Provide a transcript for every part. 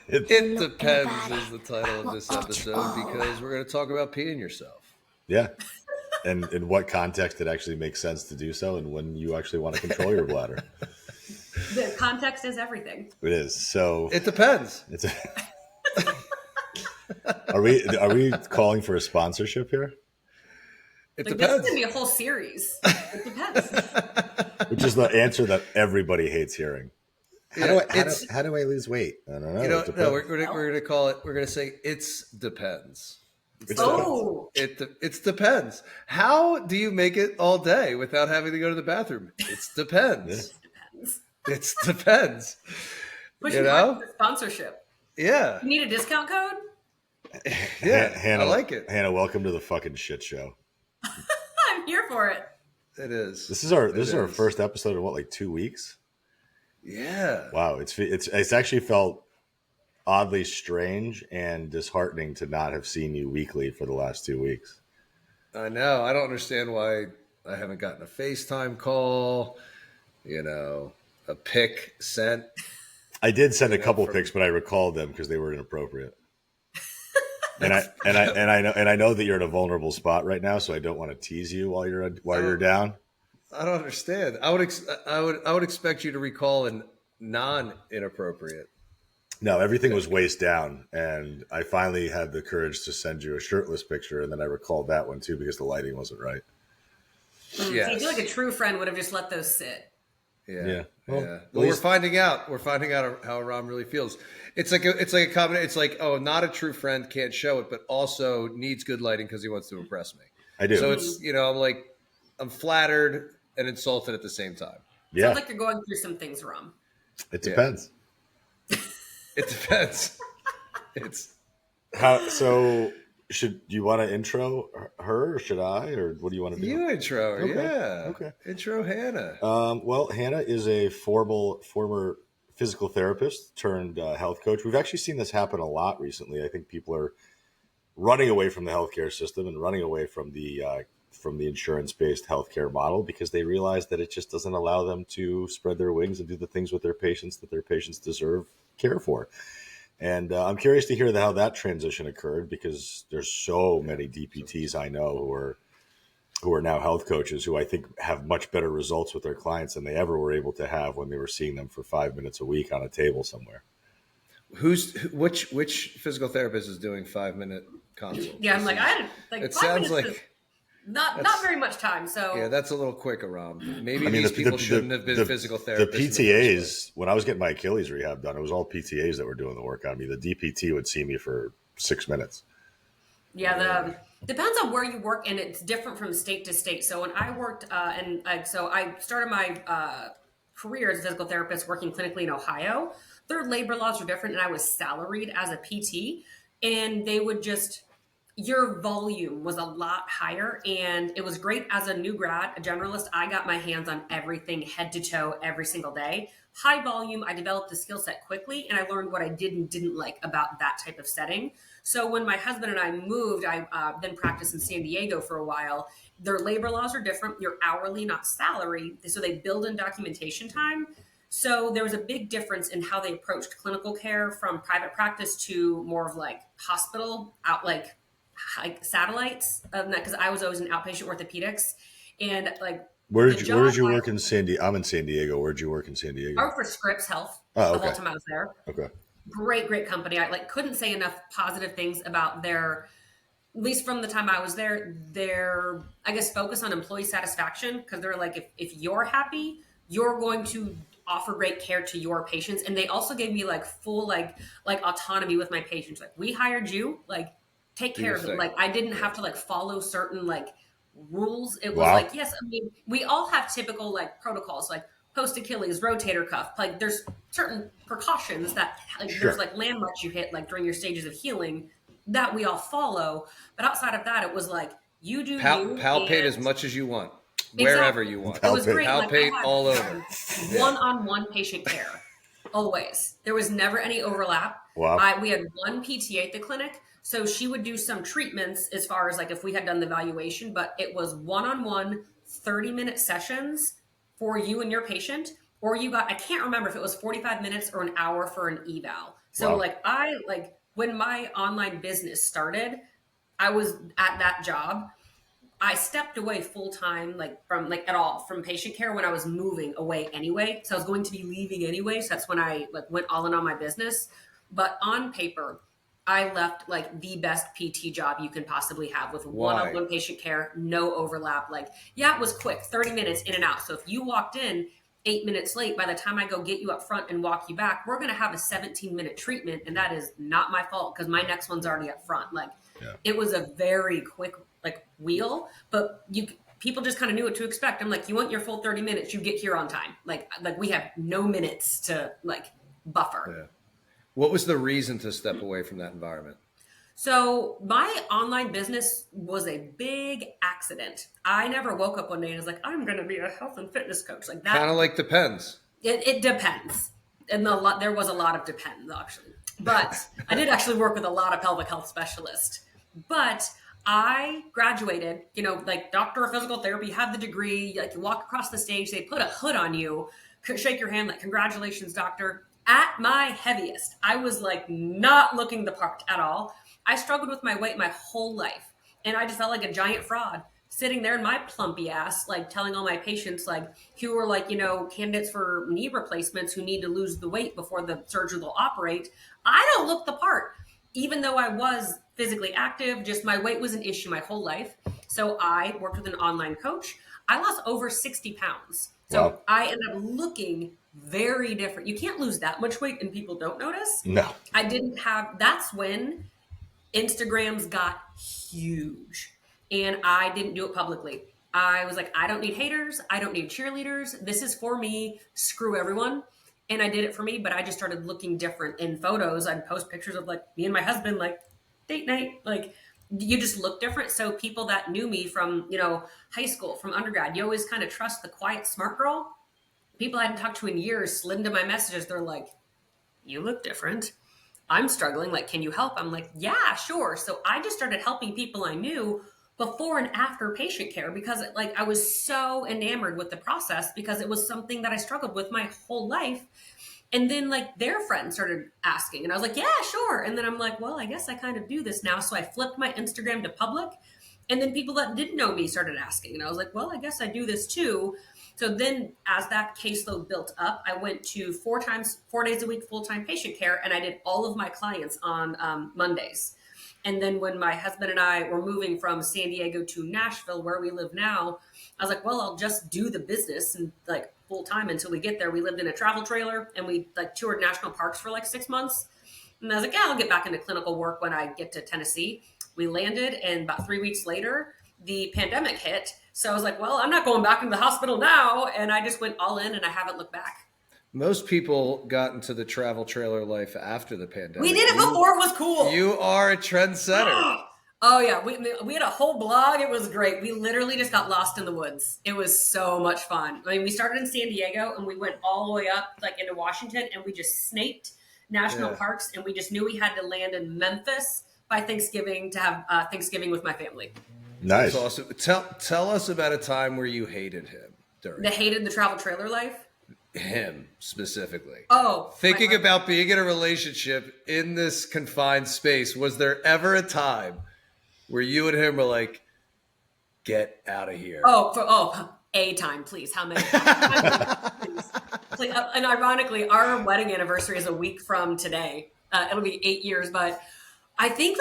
It depends is the title of this episode because we're going to talk about peeing yourself. Yeah. And in what context it actually makes sense to do so and when you actually want to control your bladder. The context is everything. It is. So it depends. Are we calling for a sponsorship here? It like, depends. This is going to be a whole series. It depends. Which is the answer that everybody hates hearing. How do I lose weight? I don't know. We're going to call it. We're going to say it's depends. It depends. How do you make it all day without having to go to the bathroom? It depends. It depends. Pushing hard for sponsorship. Yeah. You need a discount code? Yeah, Hannah, I like it. Hannah, welcome to the fucking shit show. I'm here for it. It is. This is our first episode in like 2 weeks? Yeah. Wow, it's actually felt oddly strange and disheartening to not have seen you weekly for the last 2 weeks. I know. I don't understand why I haven't gotten a FaceTime call, a pic sent. I did send a couple pics, but I recalled them because they were inappropriate. And I know that you're in a vulnerable spot right now, so I don't want to tease you while you're down. I don't understand. I would expect you to recall an non-inappropriate. No, everything was waist down, and I finally had the courage to send you a shirtless picture, and then I recalled that one too because the lighting wasn't right. Yes. So you feel like a true friend would have just let those sit. Yeah. Well, we're finding out. We're finding out how Aram really feels. It's like a combination. It's like, oh, not a true friend, can't show it, but also needs good lighting because he wants to impress me. I do. So it's I'm flattered and insulted at the same time. Yeah. Sounds like you're going through some things, Aram. It depends. It depends. So should you want to intro her or should I, or what do you want to do? You intro her. Okay. Yeah. Okay. Intro Hannah. Well, Hannah is a former physical therapist turned health coach. We've actually seen this happen a lot recently. I think people are running away from the healthcare system and running away from the insurance-based healthcare model because they realize that it just doesn't allow them to spread their wings and do the things with their patients that their patients deserve care for. And I'm curious to hear how that transition occurred because there's so many DPTs I know who are now health coaches who I think have much better results with their clients than they ever were able to have when they were seeing them for 5 minutes a week on a table somewhere. Which physical therapist is doing 5-minute consults? Yeah, I'm like, it sounds like not very much time. So yeah, that's a little quick, Aram. Maybe these people shouldn't have been physical therapists. The PTAs, when I was getting my Achilles rehab done, it was all PTAs that were doing the work on me. The DPT would see me for 6 minutes. Yeah, depends on where you work, and it's different from state to state. So when I worked, so I started my career as a physical therapist working clinically in Ohio. Their labor laws are different, and I was salaried as a PT, and they would your volume was a lot higher, and it was great as a new grad, a generalist. I got my hands on everything head to toe every single day. High volume, I developed the skill set quickly, and I learned what I did and didn't like about that type of setting. So when my husband and I moved, I then practiced in San Diego for a while. Their labor laws are different. You're hourly, not salary. So they build in documentation time. So there was a big difference in how they approached clinical care from private practice to more of like hospital like satellites of that, because I was always in outpatient orthopedics and like. Where did you work in San Diego? I'm in San Diego. Where did you work in San Diego? I worked for Scripps Health. Oh, okay. The whole time I was there. Okay. Great company. I couldn't say enough positive things about their, at least from the time I was there, their, I guess, focus on employee satisfaction. Because they're like, if you're happy, you're going to offer great care to your patients. And they also gave me like full like autonomy with my patients. Like, we hired you, like take care of them. Like I didn't have to like follow certain like rules. It was like, yes, I mean, we all have typical like protocols, like post Achilles, rotator cuff. Like there's certain precautions that like there's like landmarks you hit like during your stages of healing that we all follow. But outside of that, it was like you do palpate as much as you want, wherever you want. It was great. Palpate like, all over. One-on-one patient care. Always. There was never any overlap. Wow. We had one PTA at the clinic. So she would do some treatments as far as like if we had done the evaluation, but it was one-on-one 30-minute sessions for you and your patient, or you got, I can't remember if it was 45 minutes or an hour for an eval. So Wow. like when my online business started, I was at that job. I stepped away full time, from patient care when I was moving away anyway. So I was going to be leaving anyway. So that's when I went all in on my business. But on paper, I left the best PT job you can possibly have with one-on-one patient care, no overlap. It was quick, 30 minutes in and out. So if you walked in 8 minutes late, by the time I go get you up front and walk you back, we're going to have a 17-minute treatment. And that is not my fault because my next one's already up front. It was a very quick wheel, but people just kind of knew what to expect. I'm like, you want your full 30 minutes, you get here on time. We have no minutes to buffer. Yeah. What was the reason to step away from that environment? So my online business was a big accident. I never woke up one day and was like, I'm going to be a health and fitness coach. That Kind of depends. It depends. And there was a lot of depends actually, but I did actually work with a lot of pelvic health specialists, but I graduated, doctor of physical therapy, have the degree, you walk across the stage, they put a hood on you, shake your hand, congratulations, doctor. At my heaviest, I was not looking the part at all. I struggled with my weight my whole life. And I just felt like a giant fraud sitting there in my plumpy ass, telling all my patients, who were candidates for knee replacements who need to lose the weight before the surgeon will operate. I don't look the part. Even though I was physically active, just my weight was an issue my whole life. So I worked with an online coach. I lost over 60 pounds. So wow. I ended up looking very different. You can't lose that much weight and people don't notice. No. That's when Instagrams got huge and I didn't do it publicly. I was like, I don't need haters. I don't need cheerleaders. This is for me. Screw everyone. And I did it for me, but I just started looking different in photos. I'd post pictures of me and my husband, date night. You just look different. So people that knew me from, high school, from undergrad, you always kind of trust the quiet, smart girl. People I hadn't talked to in years slid into my messages. They're like, you look different. I'm struggling. Can you help? I'm like, yeah, sure. So I just started helping people I knew before and after patient care because I was so enamored with the process because it was something that I struggled with my whole life. And then their friends started asking and I was like, yeah, sure. And then I'm like, well, I guess I kind of do this now. So I flipped my Instagram to public and then people that didn't know me started asking. And I was like, well, I guess I do this too. So then as that caseload built up, I went to 4 days a week, full-time patient care. And I did all of my clients on Mondays. And then when my husband and I were moving from San Diego to Nashville, where we live now, I was like, well, I'll just do the business and full time until we get there. We lived in a travel trailer and we toured national parks for 6 months. And I was like, yeah, I'll get back into clinical work when I get to Tennessee. We landed and about 3 weeks later, the pandemic hit. So I was like, well, I'm not going back into the hospital now. And I just went all in and I haven't looked back. Most people got into the travel trailer life after the pandemic. We did it before it was cool. You are a trendsetter. Oh yeah, we had a whole blog. It was great. We literally just got lost in the woods. It was so much fun. I mean, we started in San Diego and we went all the way up into Washington and we just snaked national parks and we just knew we had to land in Memphis by Thanksgiving to have Thanksgiving with my family. Nice. That's awesome. Tell us about a time where you hated him. Hated the travel trailer life? Him specifically. Oh, thinking about being in a relationship in this confined space, was there ever a time where you and him were like, get out of here? A time, please. How many? Please. And ironically, our wedding anniversary is a week from today. It'll be 8 years, but I think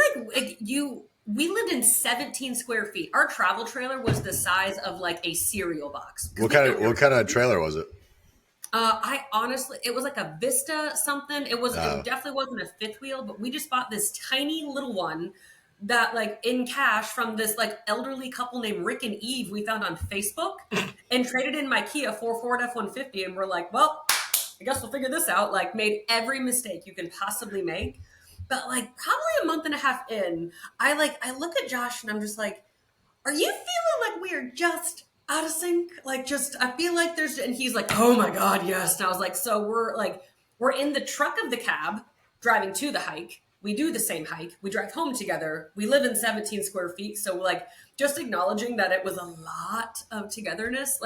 we lived in 17 square feet. Our travel trailer was the size of a cereal box. What kind of trailer was it? It was a Vista something. It definitely wasn't a fifth wheel, but we just bought this tiny little one that in cash from this elderly couple named Rick and Eve we found on Facebook and traded in my Kia 4 Ford F-150. And we're like, well, I guess we'll figure this out. Made every mistake you can possibly make. But probably a month and a half in, I look at Josh and I'm just like, are you feeling we're just out of sync? I feel like there's, and he's like, oh my God, yes. And I was like, so we're in the truck of the cab driving to the hike. We do the same hike. We drive home together. We live in 17 square feet. So just acknowledging that it was a lot of togetherness,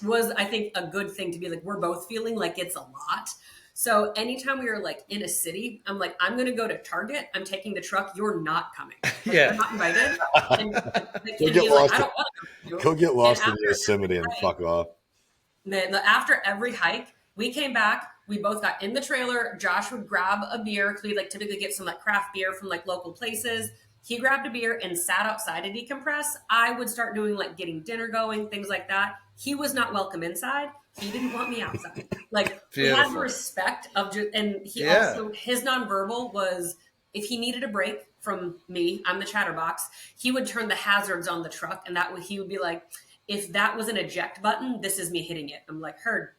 was I think a good thing to be we're both feeling it's a lot. So anytime we were like in a city, I'm like, I'm going to go to Target. I'm taking the truck. You're not coming. Like, Yeah. You're not invited. And Go he's like, I don't want to go. Go get lost in after Yosemite and fuck off. Then after every hike, we came back. We both got in the trailer. Josh would grab a beer because we like typically get some like craft beer from like local places. He grabbed a beer and sat outside to decompress. I would start doing like getting dinner going, things like that. He was not welcome inside. He didn't want me outside. Like we had the respect of just, and he also, his nonverbal was if he needed a break from me, I'm the chatterbox, he would turn the hazards on the truck. And that would, he would be like, if that was an eject button, this is me hitting it. I'm like, heard,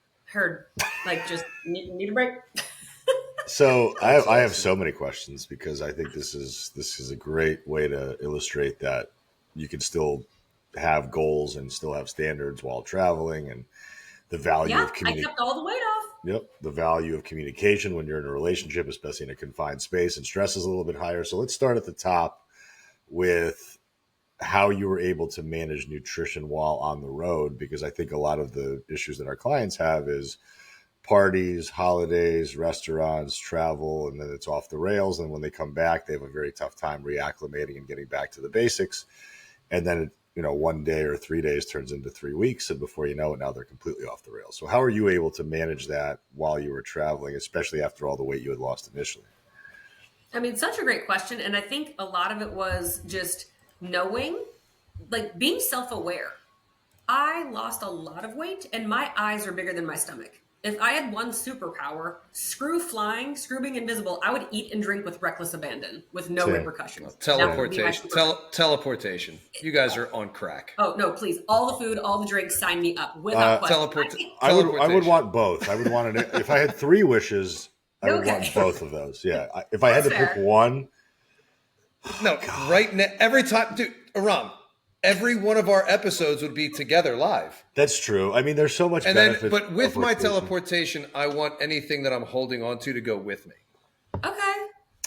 like just need a break. So I have so many questions because I think this is a great way to illustrate that you can still have goals and still have standards while traveling, and the value of communication. I kept all the weight off. Yep, the value of communication when you're in a relationship, especially in a confined space, and stress is a little bit higher. So let's start at the top with how you were able to manage nutrition while on the road, because I think a lot of the issues that our clients have is parties, holidays, restaurants, travel, and then it's off the rails. And when they come back, they have a very tough time reacclimating and getting back to the basics. And then, 1 day or 3 days turns into 3 weeks. And before you know it, now they're completely off the rails. So how are you able to manage that while you were traveling, especially after all the weight you had lost initially? I mean, such a great question. And I think a lot of it was just knowing, like being self-aware. I lost a lot of weight and my eyes are bigger than my stomach. If I had one superpower, screw flying, screw being invisible, I would eat and drink with reckless abandon, with no repercussions. Teleportation. You guys are on crack. Oh, no, please. All the food, all the drinks, sign me up without question. I would want both. I would want it. If I had 3 wishes, I would want both of those. Yeah. If I had to pick one. No, right now, every time, dude, Aram, every one of our episodes would be together live. That's true. I mean, there's so much benefit. But with my teleportation, I want anything that I'm holding on to go with me. Okay.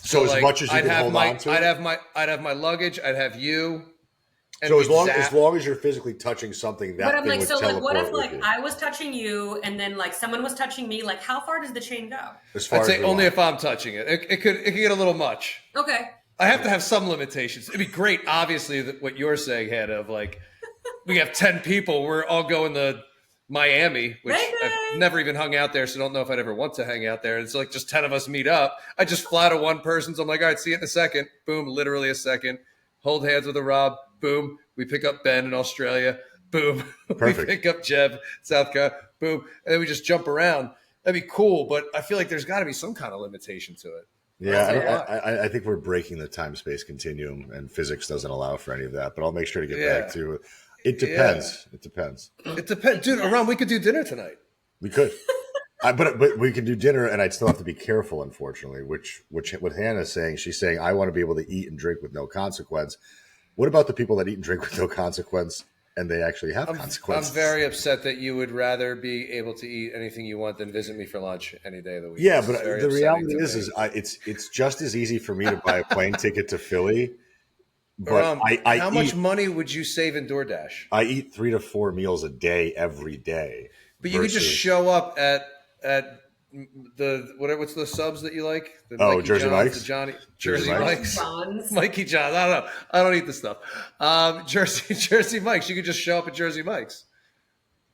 So as much as you can hold on to, I'd have my luggage. I'd have you. So as long as you're physically touching something, that thing would teleport. What if I was touching you and then someone was touching me? Like, how far does the chain go? As far I'd say only if I'm touching it. It could get a little much. Okay. I have to have some limitations. It'd be great, obviously, that what you're saying, Hannah, of we have 10 people. We're all going to Miami, which I've never even hung out there, so don't know if I'd ever want to hang out there. It's just 10 of us meet up. I just fly to one person, so I'm like, all right, see you in a second. Boom, literally a second. Hold hands with a Rob. Boom. We pick up Ben in Australia. Boom. Perfect. We pick up Jeb, South Carolina. Boom. And then we just jump around. That'd be cool, but I feel like there's got to be some kind of limitation to it. Yeah, I think we're breaking the time-space continuum, and physics doesn't allow for any of that. But I'll make sure to get back to it. Depends. Yeah. It depends. It depends, dude. Aram, we could do dinner tonight. We could, but we could do dinner, and I'd still have to be careful, unfortunately. Which what Hannah's saying, she's saying I want to be able to eat and drink with no consequence. What about the people that eat and drink with no consequence? And they actually have consequences. I'm very upset that you would rather be able to eat anything you want than visit me for lunch any day of the week. Yeah, but the reality is it's just as easy for me to buy a plane ticket to Philly. But how much money would you save in DoorDash? I eat 3 to 4 meals a day every day. But you could just show up at what's the subs that you like? Jersey Mike's. Jersey Mike's. Mikey John's. I don't know. I don't eat the stuff. Jersey Mike's. You could just show up at Jersey Mike's.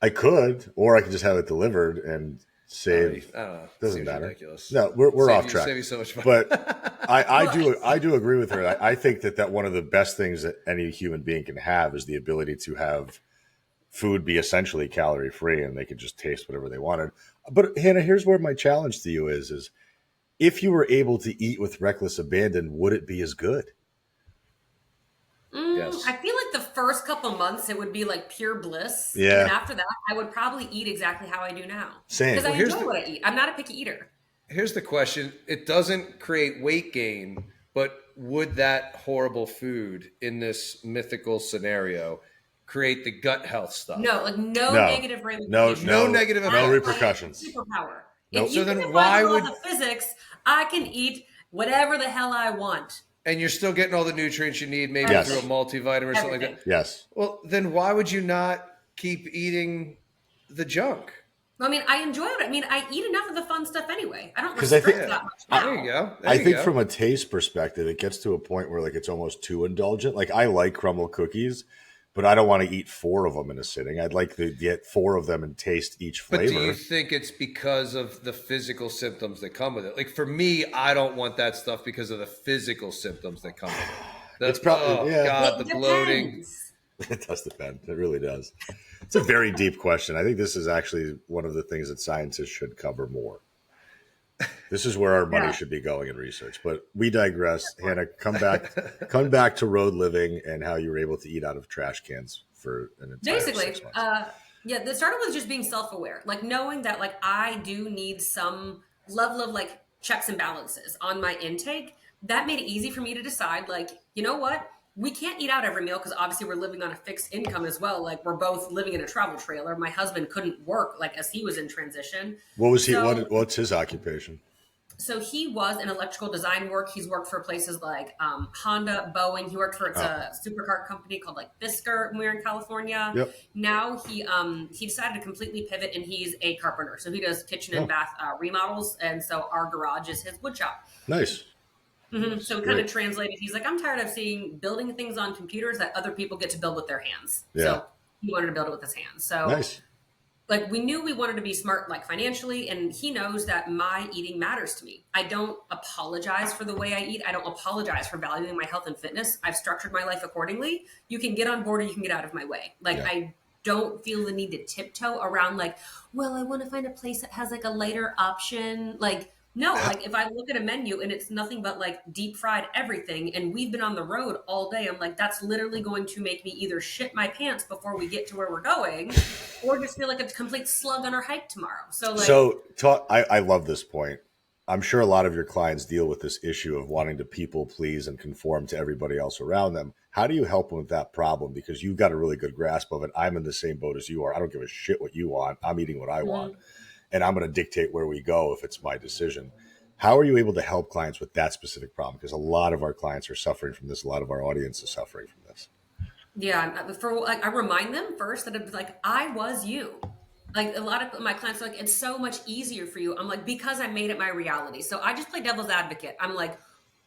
I could, or I could just have it delivered and save. I don't know. Doesn't matter. Ridiculous. No, we're off track. Save you so much money. But I do agree with her. I think that one of the best things that any human being can have is the ability to have food be essentially calorie free, and they could just taste whatever they wanted. But Hannah, here's where my challenge to you is if you were able to eat with reckless abandon, would it be as good? Yes. I feel like the first couple months it would be pure bliss. Yeah. And after that, I would probably eat exactly how I do now. Same. Because I enjoy what I eat. I'm not a picky eater. Here's the question. It doesn't create weight gain, but would that horrible food in this mythical scenario create the gut health stuff? No, negative ramifications. No negative effects. No repercussions. Superpower. Nope. If you can define all the physics, I can eat whatever the hell I want. And you're still getting all the nutrients you need, maybe through a multivitamin or something like that. Yes. Well, then why would you not keep eating the junk? I mean, I enjoy it. I mean, I eat enough of the fun stuff anyway. I don't Because I restrict think that much now. There you go. I think from a taste perspective, it gets to a point where like it's almost too indulgent. Like I like crumble cookies, but I don't want to eat 4 of them in a sitting. I'd like to get 4 of them and taste each flavor. But do you think it's because of the physical symptoms that come with it? Like for me, I don't want that stuff because of the physical symptoms that come with it. It's probably God, the bloating. It does depend. It really does. It's a very deep question. I think this is actually one of the things that scientists should cover more. This is where our money should be going in research. But we digress. Hannah, come back to road living and how you were able to eat out of trash cans for an entire 6 months. The started with just being self-aware, like knowing that like I do need some level of like checks and balances on my intake. That made it easy for me to decide, like, you know what? We can't eat out every meal because obviously we're living on a fixed income as well. Like we're both living in a travel trailer. My husband couldn't work like as he was in transition. What was he? What's his occupation? So he was in electrical design work. He's worked for places like Honda, Boeing. He worked for a supercar company called like Fisker when we were in California. Yep. Now he decided to completely pivot and he's a carpenter. So he does kitchen and bath remodels. And so our garage is his wood shop. Nice. Mm-hmm. So kind of translated, he's like, I'm tired of seeing building things on computers that other people get to build with their hands. Yeah. So he wanted to build it with his hands. So nice. Like we knew we wanted to be smart, like financially, and he knows that my eating matters to me. I don't apologize for the way I eat. I don't apologize for valuing my health and fitness. I've structured my life accordingly. You can get on board or you can get out of my way. Like I don't feel the need to tiptoe around like, well, I want to find a place that has like a lighter option. Like, no, like if I look at a menu and it's nothing but like deep fried everything and we've been on the road all day, I'm like, that's literally going to make me either shit my pants before we get to where we're going or just feel like a complete slug on our hike tomorrow. I love this point. I'm sure a lot of your clients deal with this issue of wanting to people please and conform to everybody else around them. How do you help them with that problem? Because you've got a really good grasp of it. I'm in the same boat as you are. I don't give a shit what you want. I'm eating what I want. And I'm going to dictate where we go if it's my decision. How are you able to help clients with that specific problem? Because a lot of our clients are suffering from this. A lot of our audience is suffering from this. Yeah. I remind them first that it's like, I was you. Like a lot of my clients are like, it's so much easier for you. I'm like, because I made it my reality. So I just play devil's advocate. I'm like,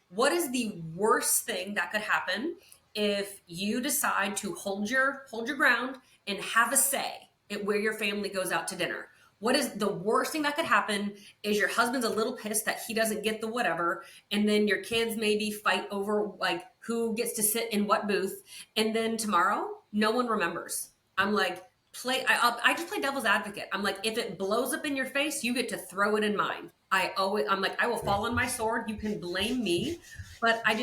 what is the worst thing that could happen if you decide to hold your ground and have a say at where your family goes out to dinner? What is the worst thing that could happen is your husband's a little pissed that he doesn't get the whatever. And then your kids maybe fight over like who gets to sit in what booth. And then tomorrow, no one remembers. I'm like, I just play devil's advocate. I'm like, if it blows up in your face, you get to throw it in mine. I'm like, I will fall on my sword. You can blame me. But I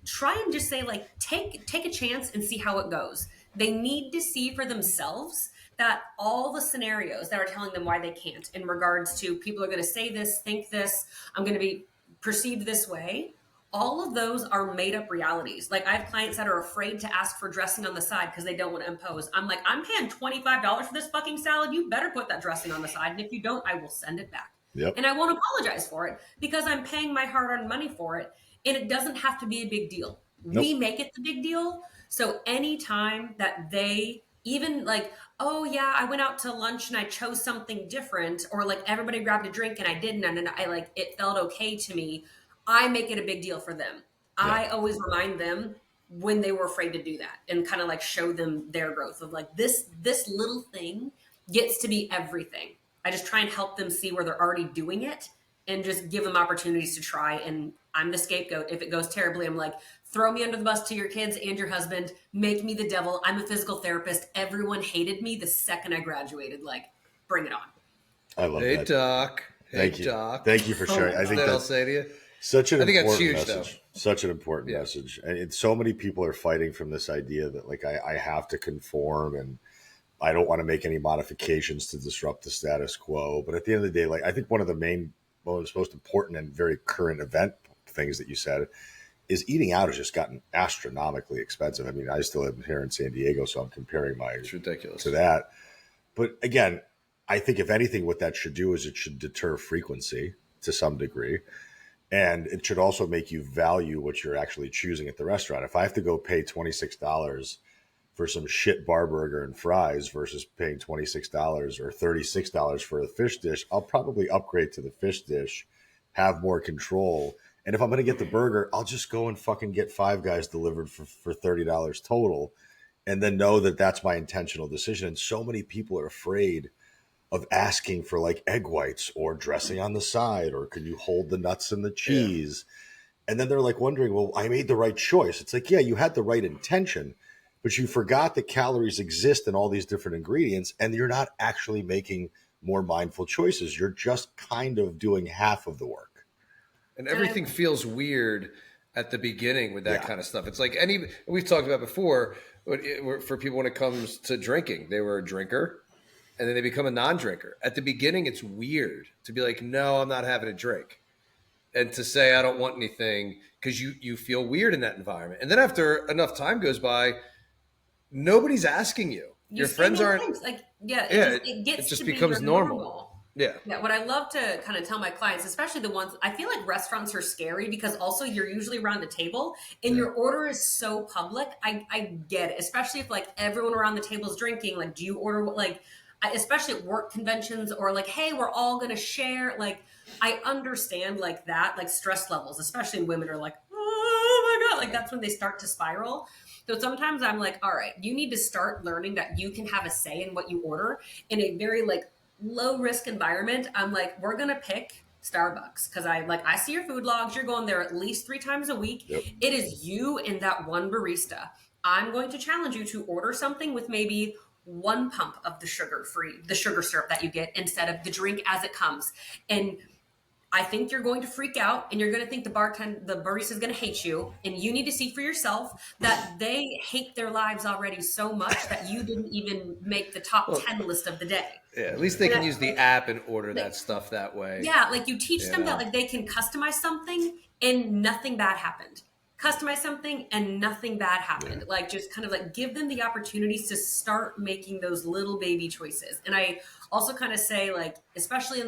try and just say like, take a chance and see how it goes. They need to see for themselves that all the scenarios that are telling them why they can't in regards to people are going to say this, think this, I'm going to be perceived this way. All of those are made up realities. Like I have clients that are afraid to ask for dressing on the side because they don't want to impose. I'm like, I'm paying $25 for this fucking salad. You better put that dressing on the side. And if you don't, I will send it back. Yep. And I won't apologize for it because I'm paying my hard-earned money for it. And it doesn't have to be a big deal. Nope. We make it the big deal. So anytime that they even like, oh yeah, I went out to lunch and I chose something different, or like everybody grabbed a drink and I didn't, and I like, it felt okay to me. I make it a big deal for them. Yeah. I always remind them when they were afraid to do that and kind of like show them their growth of like this little thing gets to be everything. I just try and help them see where they're already doing it and just give them opportunities to try. And I'm the scapegoat. If it goes terribly, I'm like, throw me under the bus to your kids and your husband, make me the devil. I'm a physical therapist. Everyone hated me the second I graduated. Like, bring it on. I love that. Hey, Doc. Thank you. Doc. Thank you for sharing. I think I'll say to you. Such an important huge, message. though. Such an important message. And so many people are fighting from this idea that like I have to conform and I don't want to make any modifications to disrupt the status quo. But at the end of the day, like I think one of the most important and very current event things that you said is eating out has just gotten astronomically expensive. I mean, I still live here in San Diego, so I'm comparing it's ridiculous to that. But again, I think if anything, what that should do is it should deter frequency to some degree. And it should also make you value what you're actually choosing at the restaurant. If I have to go pay $26 for some shit bar burger and fries versus paying $26 or $36 for a fish dish, I'll probably upgrade to the fish dish, have more control. And if I'm going to get the burger, I'll just go and fucking get Five Guys delivered for $30 total, and then know that that's my intentional decision. And so many people are afraid of asking for like egg whites or dressing on the side, or can you hold the nuts and the cheese? Yeah. And then they're like wondering, well, I made the right choice. It's like, yeah, you had the right intention, but you forgot that calories exist in all these different ingredients, and you're not actually making more mindful choices. You're just kind of doing half of the work. And everything feels weird at the beginning with that kind of stuff. It's like we've talked about before, for people when it comes to drinking, they were a drinker and then they become a non-drinker. At the beginning, it's weird to be like, no, I'm not having a drink. And to say, I don't want anything, because you feel weird in that environment. And then after enough time goes by, nobody's asking you. Your friends aren't. Like, it gets it just to becomes be normal. Yeah. What I love to kind of tell my clients, especially the ones, I feel like restaurants are scary because also you're usually around the table and your order is so public. I get it, especially if like everyone around the table is drinking. Like, do you order especially at work conventions or like, hey, we're all going to share. Like, I understand like that, like stress levels, especially in women are like, oh my God, like that's when they start to spiral. So sometimes I'm like, all right, you need to start learning that you can have a say in what you order in a very like low risk environment. I'm like, we're going to pick Starbucks because I see your food logs. You're going there at least 3 times a week. Yep. It is you and that one barista. I'm going to challenge you to order something with maybe 1 pump of the sugar syrup that you get instead of the drink as it comes. And I think you're going to freak out and you're going to think the barista is going to hate you. And you need to see for yourself that they hate their lives already so much that you didn't even make the top 10 list of the day. Yeah, at least they can use the app and order that stuff that way. Yeah, like you teach them that like they can customize something and nothing bad happened. Customize something and nothing bad happened. Yeah. Like just kind of like give them the opportunities to start making those little baby choices. And I also kind of say like, especially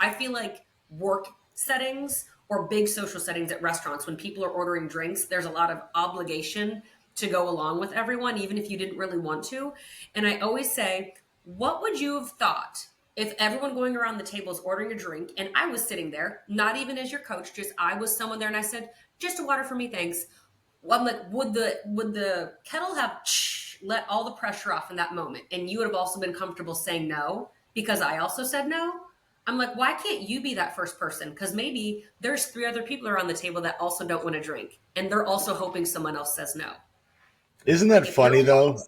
I feel like work settings or big social settings at restaurants, when people are ordering drinks, there's a lot of obligation to go along with everyone, even if you didn't really want to. And I always say, what would you have thought if everyone going around the table is ordering a drink and I was sitting there, not even as your coach, just I was someone there and I said, just a water for me, thanks. Well, I'm like, would the kettle have let all the pressure off in that moment? And you would have also been comfortable saying no because I also said no. I'm like, why can't you be that first person? Because maybe there's 3 other people around the table that also don't want to drink. And they're also hoping someone else says no. Isn't that funny though?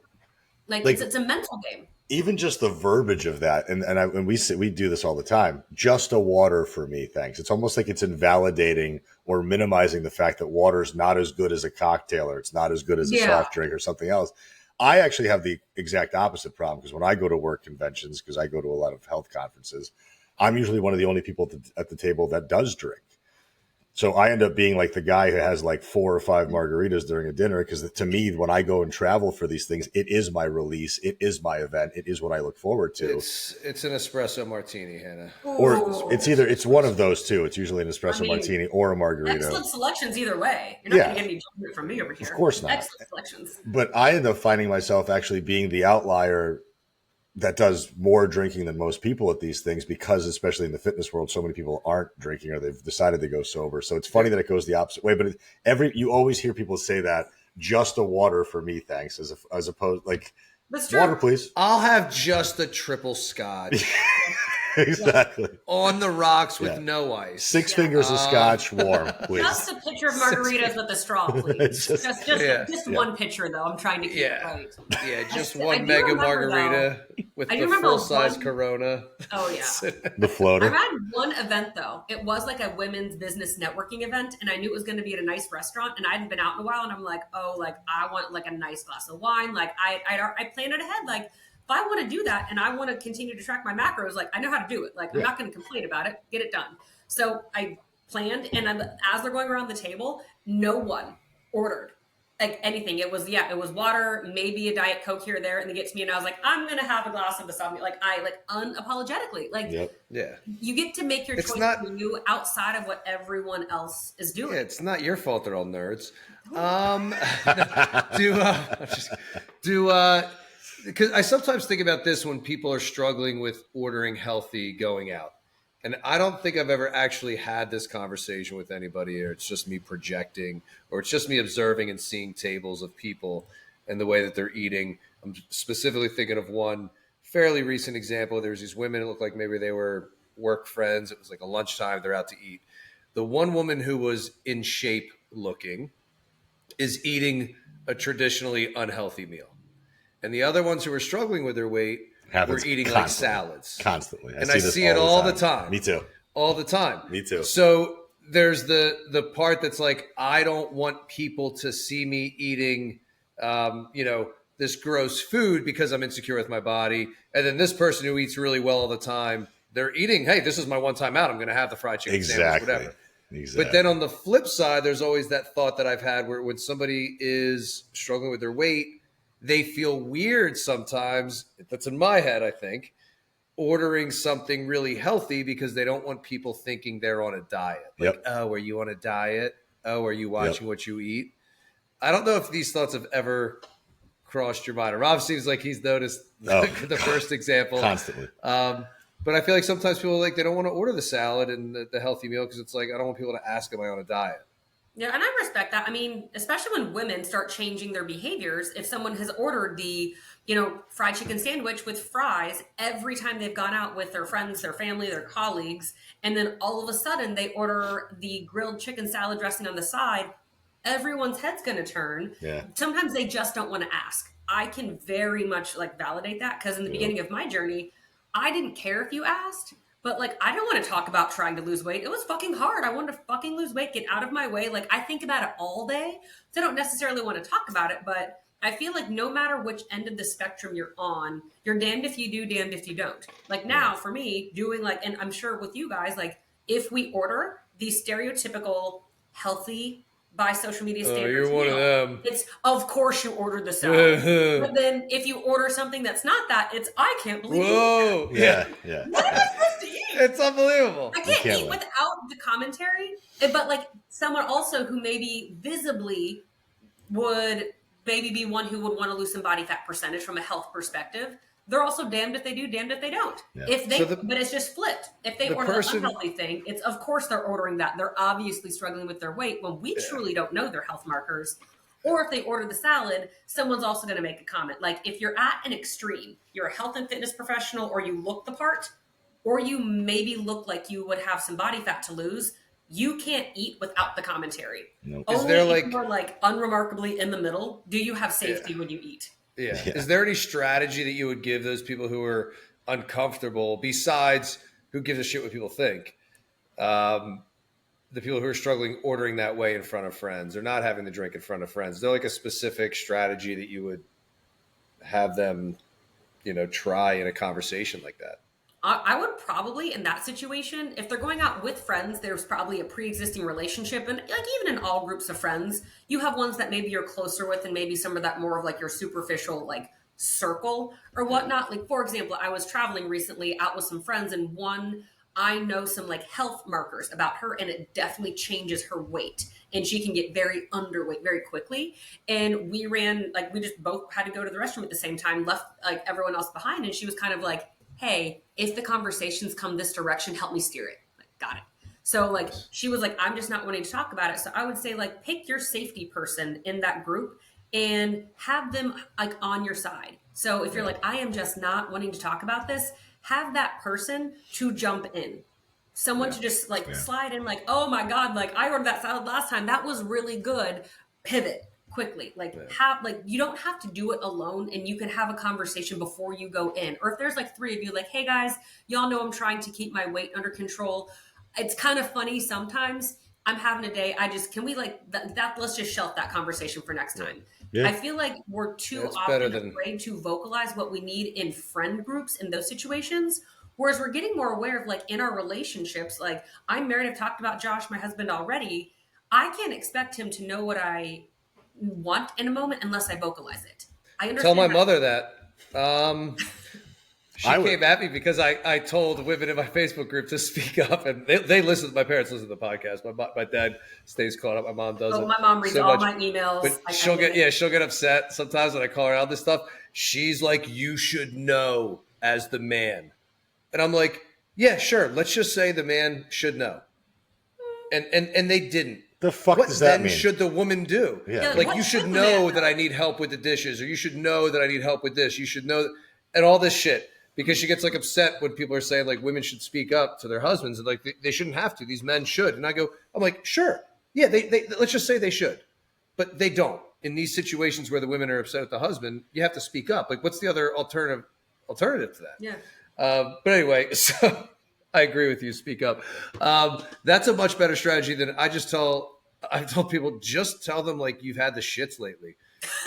Like it's a mental game. Even just the verbiage of that. And we do this all the time. Just a water for me, thanks. It's almost like it's invalidating or minimizing the fact that water is not as good as a cocktail or it's not as good as a soft drink or something else. I actually have the exact opposite problem because when I go to work conventions, because I go to a lot of health conferences, I'm usually one of the only people at the table that does drink. So I end up being like the guy who has like 4 or 5 margaritas during a dinner because to me, when I go and travel for these things, it is my release. It is my event. It is what I look forward to. It's an espresso martini, Hannah. Or it's one of those two. It's usually an espresso martini or a margarita. Excellent selections either way. You're not going to get any judgment from me over here. Of course not. Excellent selections. But I end up finding myself actually being the outlier that does more drinking than most people at these things because, especially in the fitness world, so many people aren't drinking or they've decided to go sober. So it's funny that it goes the opposite way. But you always hear people say that just a water for me, thanks, as opposed like water, please. I'll have just a triple scotch. Exactly. On the rocks with no ice. 6 fingers of scotch, warm, please. Just a pitcher of margaritas with a straw, please. just one pitcher, though. I'm trying to keep it right. Yeah, just one mega margarita with the full-size Corona. Oh, yeah. The floater. I've had one event, though. It was like a women's business networking event, and I knew it was going to be at a nice restaurant, and I hadn't been out in a while, and I'm like, oh, like, I want, like, a nice glass of wine. Like, I planned it ahead, like, if I want to do that and I want to continue to track my macros, like I know how to do it. Like I'm not going to complain about it. Get it done. So I planned, and as they're going around the table, no one ordered like anything. It was water, maybe a Diet Coke here or there, and they get to me and I was like, I'm gonna have a glass of Dasani. Like I unapologetically. Like you get to make your choice for you outside of what everyone else is doing. Yeah, it's not your fault they're all nerds. Because I sometimes think about this when people are struggling with ordering healthy going out. And I don't think I've ever actually had this conversation with anybody, or it's just me projecting, or it's just me observing and seeing tables of people and the way that they're eating. I'm specifically thinking of one fairly recent example. There was these women, it looked like maybe they were work friends. It was like a lunchtime, they're out to eat. The one woman who was in shape looking is eating a traditionally unhealthy meal. And the other ones who were struggling with their weight were eating like salads. Constantly. I see it all the time. Me too. All the time. Me too. So there's the part that's like, I don't want people to see me eating, this gross food because I'm insecure with my body. And then this person who eats really well all the time, they're eating, hey, this is my one time out. I'm going to have the fried chicken sandwich, whatever. Exactly. But then on the flip side, there's always that thought that I've had where when somebody is struggling with their weight, they feel weird sometimes, that's in my head, I think, ordering something really healthy because they don't want people thinking they're on a diet. Like, oh, are you on a diet? Oh, are you watching what you eat? I don't know if these thoughts have ever crossed your mind. Rob seems like he's noticed the first example. Constantly. But I feel like sometimes people they don't want to order the salad and the healthy meal because it's like, I don't want people to ask, am I on a diet? Yeah, and I respect that. I mean, especially when women start changing their behaviors. If someone has ordered the, fried chicken sandwich with fries every time they've gone out with their friends, their family, their colleagues, and then all of a sudden they order the grilled chicken salad dressing on the side, everyone's head's going to turn. Yeah. Sometimes they just don't want to ask. I can very much validate that because in the beginning of my journey, I didn't care if you asked. But I don't want to talk about trying to lose weight. It was fucking hard. I wanted to fucking lose weight, get out of my way. I think about it all day. So I don't necessarily want to talk about it, but I feel like no matter which end of the spectrum you're on, you're damned if you do, damned if you don't. Now for me, doing and I'm sure with you guys, if we order the stereotypical healthy by social media standards. You're one of them. It's, of course you ordered the salad. But then if you order something that's not that, it's, I can't believe it. Yeah. What am I supposed to eat? It's unbelievable. I can't eat without the commentary. But someone also who maybe visibly would maybe be one who would want to lose some body fat percentage from a health perspective. They're also damned if they do, damned if they don't. Yeah. But it's just flipped. If they order the unhealthy thing, it's of course they're ordering that. They're obviously struggling with their weight when we truly don't know their health markers. Or if they order the salad, someone's also going to make a comment. If you're at an extreme, you're a health and fitness professional, or you look the part, or you maybe look like you would have some body fat to lose, you can't eat without the commentary. Nope. Only if you're unremarkably in the middle, do you have safety when you eat. Yeah. Is there any strategy that you would give those people who are uncomfortable besides who gives a shit what people think? The people who are struggling ordering that way in front of friends or not having the drink in front of friends. Is there a specific strategy that you would have them, try in a conversation like that? I would probably, in that situation, if they're going out with friends, there's probably a pre-existing relationship. And even in all groups of friends, you have ones that maybe you're closer with and maybe some of that more of your superficial circle or whatnot. For example, I was traveling recently out with some friends and one, I know some health markers about her and it definitely changes her weight. And she can get very underweight very quickly. And we ran, we just both had to go to the restroom at the same time, left everyone else behind. And she was kind of hey, if the conversations come this direction, help me steer it. Got it. So she was I'm just not wanting to talk about it. So I would say pick your safety person in that group and have them on your side. So if you're I am just not wanting to talk about this, have that person to jump in. Someone to just slide in oh my God, I ordered that salad last time. That was really good. Pivot quickly. You don't have to do it alone and you can have a conversation before you go in. Or if there's three of you hey guys, y'all know I'm trying to keep my weight under control. It's kind of funny sometimes. I'm having a day. Can we let's just shelf that conversation for next time. Yeah. I feel we're too often afraid to vocalize what we need in friend groups in those situations. Whereas we're getting more aware of in our relationships, I'm married. I've talked about Josh, my husband already. I can't expect him to know what I want in a moment unless I vocalize it. I understand. Tell my mother that. She came at me because I told women in my Facebook group to speak up, and they listen. My parents listen to the podcast. My dad stays caught up. My mom doesn't. Oh, my mom reads all my emails. But she'll get upset sometimes when I call her out this stuff. She's like, "You should know as the man," and I'm like, "Yeah, sure. Let's just say the man should know," and they didn't. The fuck does that mean? What then should the woman do? Yeah. Like you should know that I need help with the dishes, or you should know that I need help with this. You should know, and all this shit. Because she gets like upset when people are saying like women should speak up to their husbands and like they shouldn't have to. These men should. And I'm like, sure. Yeah, they let's just say they should. But they don't. In these situations where the women are upset at the husband, you have to speak up. Like what's the other alternative to that? Yeah. But anyway, so I agree with you. Speak up. That's a much better strategy than I've told people, just tell them like you've had the shits lately.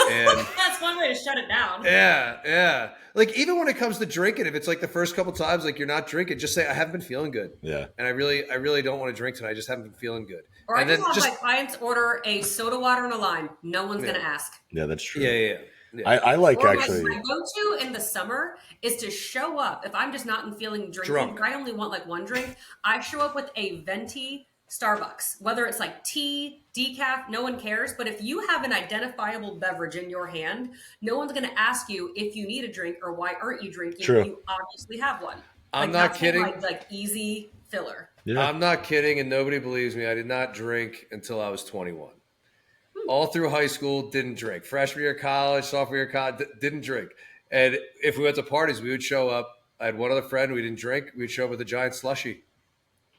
And that's one way to shut it down. Yeah. Like even when it comes to drinking, if it's like the first couple times, like you're not drinking, just say I haven't been feeling good. Yeah. And I really don't want to drink tonight. I just haven't been feeling good. Or and I can have my clients order a soda water and a lime. No one's gonna ask. Yeah, that's true. Yeah. I like or actually. My go-to in the summer is to show up. If I'm just not feeling drinking, I only want like one drink. I show up with a venti Starbucks, whether it's like tea, decaf, no one cares. But if you have an identifiable beverage in your hand, no one's going to ask you if you need a drink or why aren't you drinking. True. You obviously have one. I'm not kidding. Like easy filler. Yeah. I'm not kidding, and nobody believes me. I did not drink until I was 21. All through high school, didn't drink. Freshman year of college, sophomore year of college, didn't drink. And if we went to parties, we would show up. I had one other friend. We didn't drink. We'd show up with a giant slushie.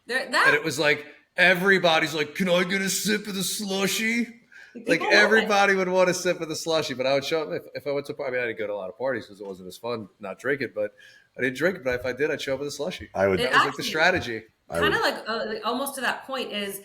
And it was like, everybody's like, can I get a sip of the slushie? Like everybody would want a sip of the slushie, but I would show up if I went to a party. I mean, I didn't go to a lot of parties because it wasn't as fun not drinking, but I didn't drink it. But if I did, I'd show up with a slushie. That was like the strategy. Kind of like almost to that point is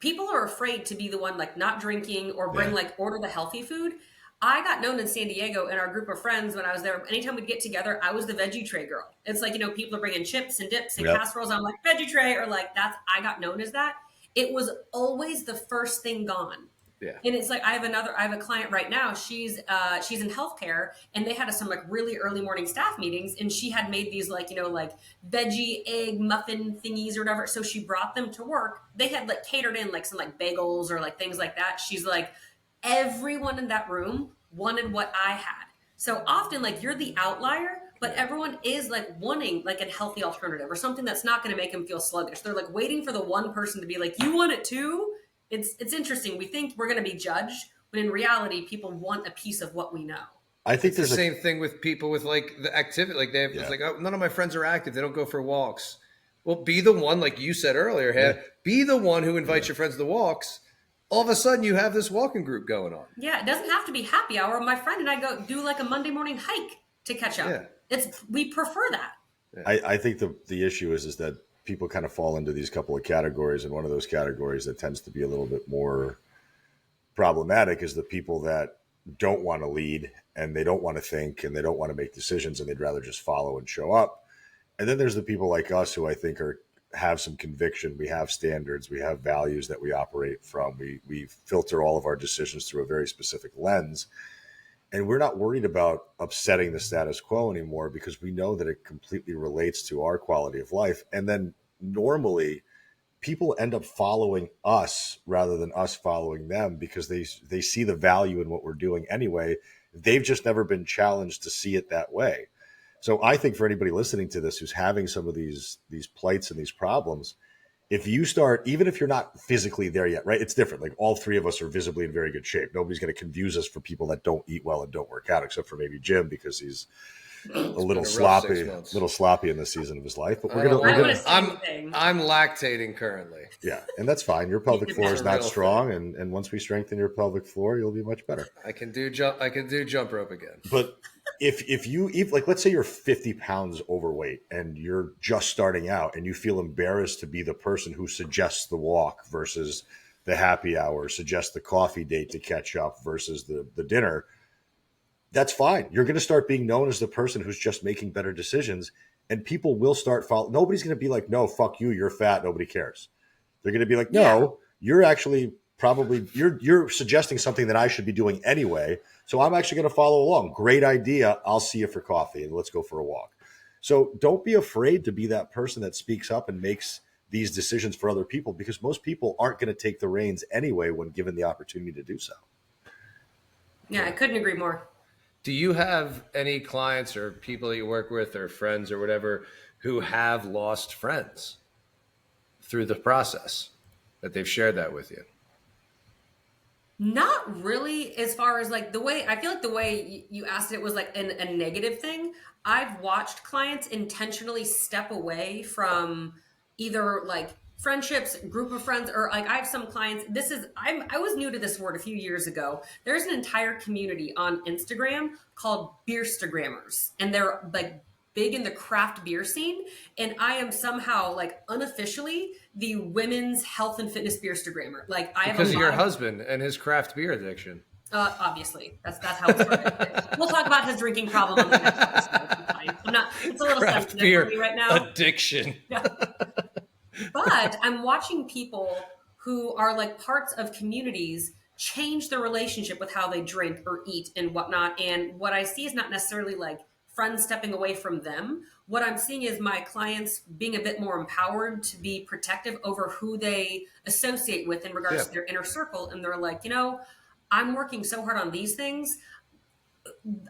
people are afraid to be the one like not drinking or bring like order the healthy food. I got known in San Diego in our group of friends when I was there. Anytime we'd get together, I was the veggie tray girl. It's like, people are bringing chips and dips and casseroles. I'm like, veggie tray, or like I got known as that. It was always the first thing gone. Yeah. And it's like I have a client right now. She's in healthcare, and they had some like really early morning staff meetings, and she had made these like veggie egg muffin thingies or whatever. So she brought them to work. They had like catered in like some like bagels or like things like that. She's like, everyone in that room wanted what I had. So often like you're the outlier, but everyone is like wanting like a healthy alternative or something that's not going to make them feel sluggish. They're like waiting for the one person to be like, you want it too? It's interesting. We think we're going to be judged, but in reality, people want a piece of what we know. I think it's the same thing with people with like the activity. Like it's like, oh, none of my friends are active. They don't go for walks. Well, be the one, like you said earlier, be the one who invites your friends to walks. All of a sudden you have this walking group going on. Yeah, it doesn't have to be happy hour. My friend and I go do like a Monday morning hike to catch up. Yeah. We prefer that. Yeah. I think the issue is that people kind of fall into these couple of categories, and one of those categories that tends to be a little bit more problematic is the people that don't want to lead and they don't want to think and they don't want to make decisions and they'd rather just follow and show up. And then there's the people like us who I think have some conviction. We have standards. We have values that we operate from. We filter all of our decisions through a very specific lens. And we're not worried about upsetting the status quo anymore because we know that it completely relates to our quality of life. And then normally people end up following us rather than us following them because they see the value in what we're doing anyway. They've just never been challenged to see it that way. So I think for anybody listening to this who's having some of these plights and these problems, if you start, even if you're not physically there yet, right? It's different. Like all three of us are visibly in very good shape. Nobody's going to confuse us for people that don't eat well and don't work out, except for maybe Jim because he's a little sloppy in this season of his life. But I'm lactating currently. Yeah, and that's fine. Your pelvic floor is not strong, and once we strengthen your pelvic floor, you'll be much better. I can do jump rope again. But if you eat, like, let's say you're 50 pounds overweight and you're just starting out and you feel embarrassed to be the person who suggests the walk versus the happy hour, suggests the coffee date to catch up versus the dinner, that's fine. You're going to start being known as the person who's just making better decisions, and people will start following. Nobody's going to be like, no, fuck you, you're fat, nobody cares. They're going to be like, no, you're actually probably you're suggesting something that I should be doing anyway. So I'm actually going to follow along. Great idea. I'll see you for coffee and let's go for a walk. So don't be afraid to be that person that speaks up and makes these decisions for other people, because most people aren't going to take the reins anyway when given the opportunity to do so. Yeah, I couldn't agree more. Do you have any clients or people that you work with or friends or whatever who have lost friends through the process that they've shared that with you? Not really, as far as like the way, I feel like the way you asked it was like a negative thing. I've watched clients intentionally step away from either like friendships, group of friends, or like I have some clients, I was new to this word a few years ago. There's an entire community on Instagram called Beerstagrammers, and they're like big in the craft beer scene. And I am somehow like unofficially the women's health and fitness Beerstagrammer. Like I have because of your husband and his craft beer addiction. Obviously, that's how it started. We'll talk about his drinking problem on the next episode. I'm not. It's a little Craft sensitive beer for me right now. Addiction. Yeah. But I'm watching people who are like parts of communities change their relationship with how they drink or eat and whatnot. And what I see is not necessarily like friends stepping away from them. What I'm seeing is my clients being a bit more empowered to be protective over who they associate with in regards to their inner circle. And they're like, I'm working so hard on these things.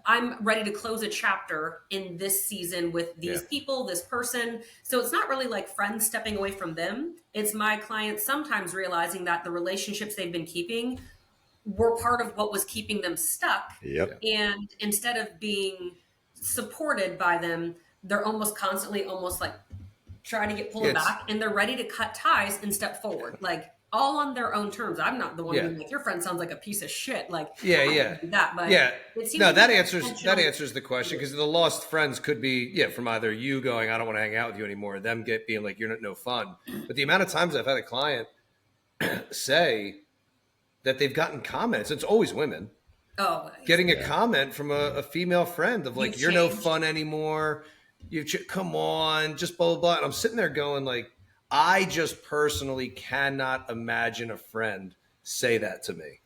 I'm ready to close a chapter in this season with these people, this person. So it's not really like friends stepping away from them. It's my clients sometimes realizing that the relationships they've been keeping were part of what was keeping them stuck. Yep. And instead of being supported by them, they're almost constantly like trying to get pulled back, and they're ready to cut ties and step forward. Like, all on their own terms. I'm not the one who's like, your friend sounds like a piece of shit. Like, that, but it seems no, that answers the question, because the lost friends could be, from either you going, I don't want to hang out with you anymore, or them being like, you're no fun. But the amount of times I've had a client say that they've gotten comments, it's always women, getting a comment from a female friend of like, you're no fun anymore. Come on, just blah, blah, blah. And I'm sitting there going like, I just personally cannot imagine a friend say that to me,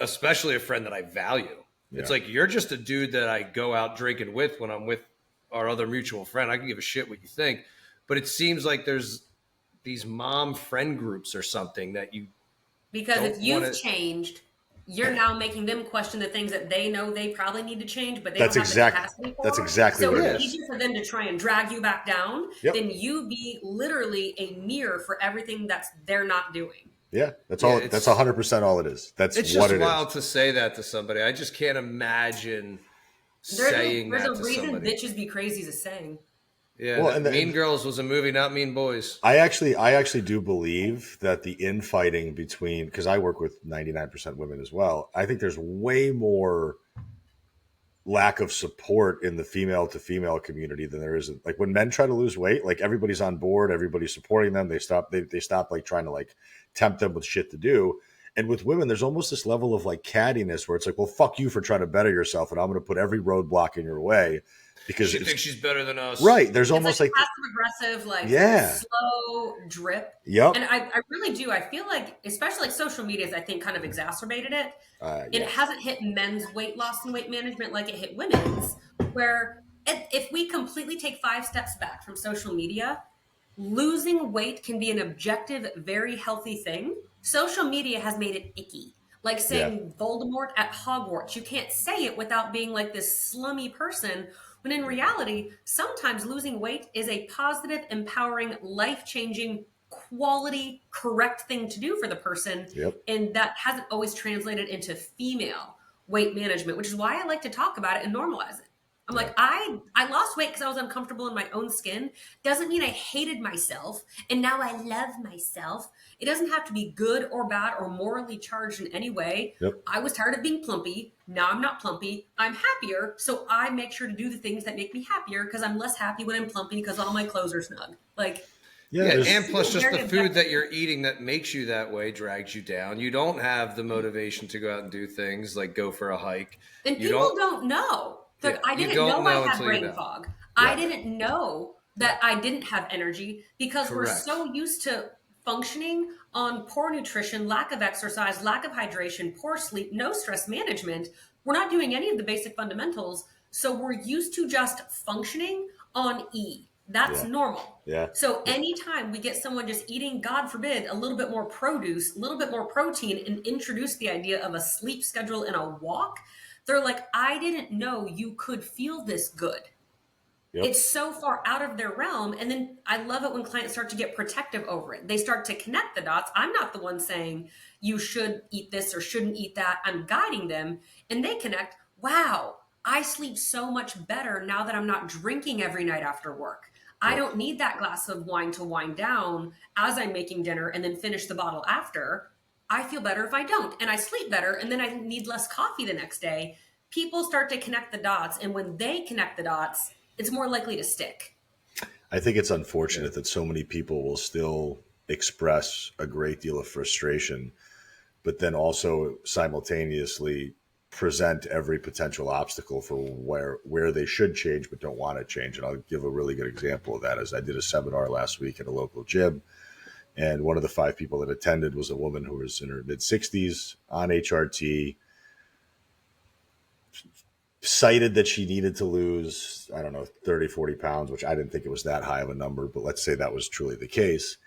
especially a friend that I value. Yeah. It's like, you're just a dude that I go out drinking with when I'm with our other mutual friend. I can give a shit what you think. But it seems like there's these mom friend groups or something that you... Because if you've changed, you're now making them question the things that they know they probably need to change, but they don't have the capacity for. That's exactly what it is. So it's easier for them to try and drag you back down than you be literally a mirror for everything they're not doing. Yeah, that's all. That's 100% all it is. It's just wild to say that to somebody. I just can't imagine saying that to somebody. There's a reason bitches be crazy is a saying. Yeah, well, Mean Girls was a movie, not Mean Boys. I actually do believe that the infighting between, because I work with 99% women as well, I think there's way more lack of support in the female to female community than there is. Like when men try to lose weight, like everybody's on board, everybody's supporting them. They stop like trying to like tempt them with shit to do. And with women, there's almost this level of like cattiness where it's like, well, fuck you for trying to better yourself, and I'm going to put every roadblock in your way. Because she thinks she's better than us. Right. There's almost like passive aggressive, slow drip. Yep. And I really do. I feel like, especially like social media has, I think, kind of exacerbated it. It hasn't hit men's weight loss and weight management like it hit women's, where if we completely take 5 steps back from social media, losing weight can be an objective, very healthy thing. Social media has made it icky. Like saying Voldemort at Hogwarts. You can't say it without being like this slummy person. When in reality, sometimes losing weight is a positive, empowering, life-changing, quality, correct thing to do for the person. Yep. And that hasn't always translated into female weight management, which is why I like to talk about it and normalize it. I'm like, I lost weight because I was uncomfortable in my own skin. Doesn't mean I hated myself and now I love myself. It doesn't have to be good or bad or morally charged in any way. Yep. I was tired of being plumpy. Now I'm not plumpy. I'm happier. So I make sure to do the things that make me happier because I'm less happy when I'm plumpy because all my clothes are snug. Like, and plus just the food that you're eating that makes you that way drags you down. You don't have the motivation to go out and do things like go for a hike. And people don't know. I didn't know I had brain fog. I didn't know that I didn't have energy because we're so used to functioning on poor nutrition, lack of exercise, lack of hydration, poor sleep, no stress management. We're not doing any of the basic fundamentals. So we're used to just functioning on E. That's normal. Yeah. So anytime we get someone just eating, God forbid, a little bit more produce, a little bit more protein, and introduce the idea of a sleep schedule and a walk, they're like, I didn't know you could feel this good. Yep. It's so far out of their realm. And then I love it when clients start to get protective over it. They start to connect the dots. I'm not the one saying you should eat this or shouldn't eat that. I'm guiding them, and they connect. Wow, I sleep so much better now that I'm not drinking every night after work. I don't need that glass of wine to wind down as I'm making dinner and then finish the bottle after. I feel better if I don't, and I sleep better, and then I need less coffee the next day. People start to connect the dots, and when they connect the dots, it's more likely to stick. I think it's unfortunate that so many people will still express a great deal of frustration, but then also simultaneously present every potential obstacle for where they should change but don't want to change. And I'll give a really good example of that. As I did a seminar last week at a local gym, and one of the 5 people that attended was a woman who was in her mid-60s on HRT, cited that she needed to lose, 30, 40 pounds, which I didn't think it was that high of a number, but let's say that was truly the case.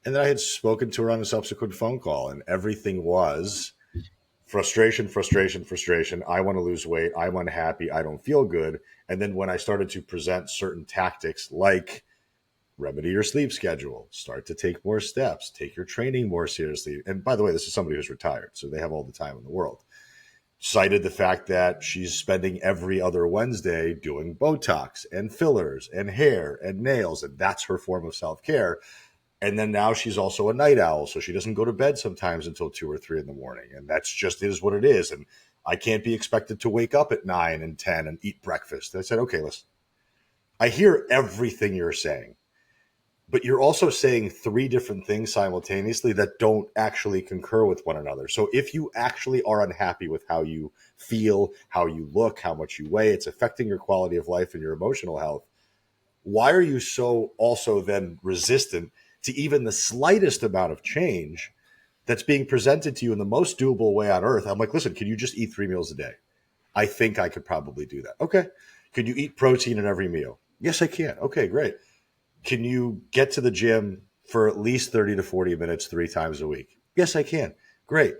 And then I had spoken to her on a subsequent phone call, and everything was frustration. I want to lose weight. I'm unhappy. I don't feel good. And then when I started to present certain tactics like remedy your sleep schedule, start to take more steps, take your training more seriously. And by the way, this is somebody who's retired, so they have all the time in the world. Cited the fact that she's spending every other Wednesday doing Botox and fillers and hair and nails, and that's her form of self-care. And then now she's also a night owl, so she doesn't go to bed sometimes until 2 or 3 in the morning. And that's just is what it is. And I can't be expected to wake up at 9 and 10 and eat breakfast. And I said, okay, listen, I hear everything you're saying, but you're also saying 3 different things simultaneously that don't actually concur with one another. So if you actually are unhappy with how you feel, how you look, how much you weigh, it's affecting your quality of life and your emotional health. Why are you so also then resistant to even the slightest amount of change that's being presented to you in the most doable way on earth? I'm like, listen, can you just eat 3 meals a day? I think I could probably do that. Okay. Can you eat protein in every meal? Yes, I can. Okay, great. Can you get to the gym for at least 30 to 40 minutes 3 times a week? Yes, I can. Great.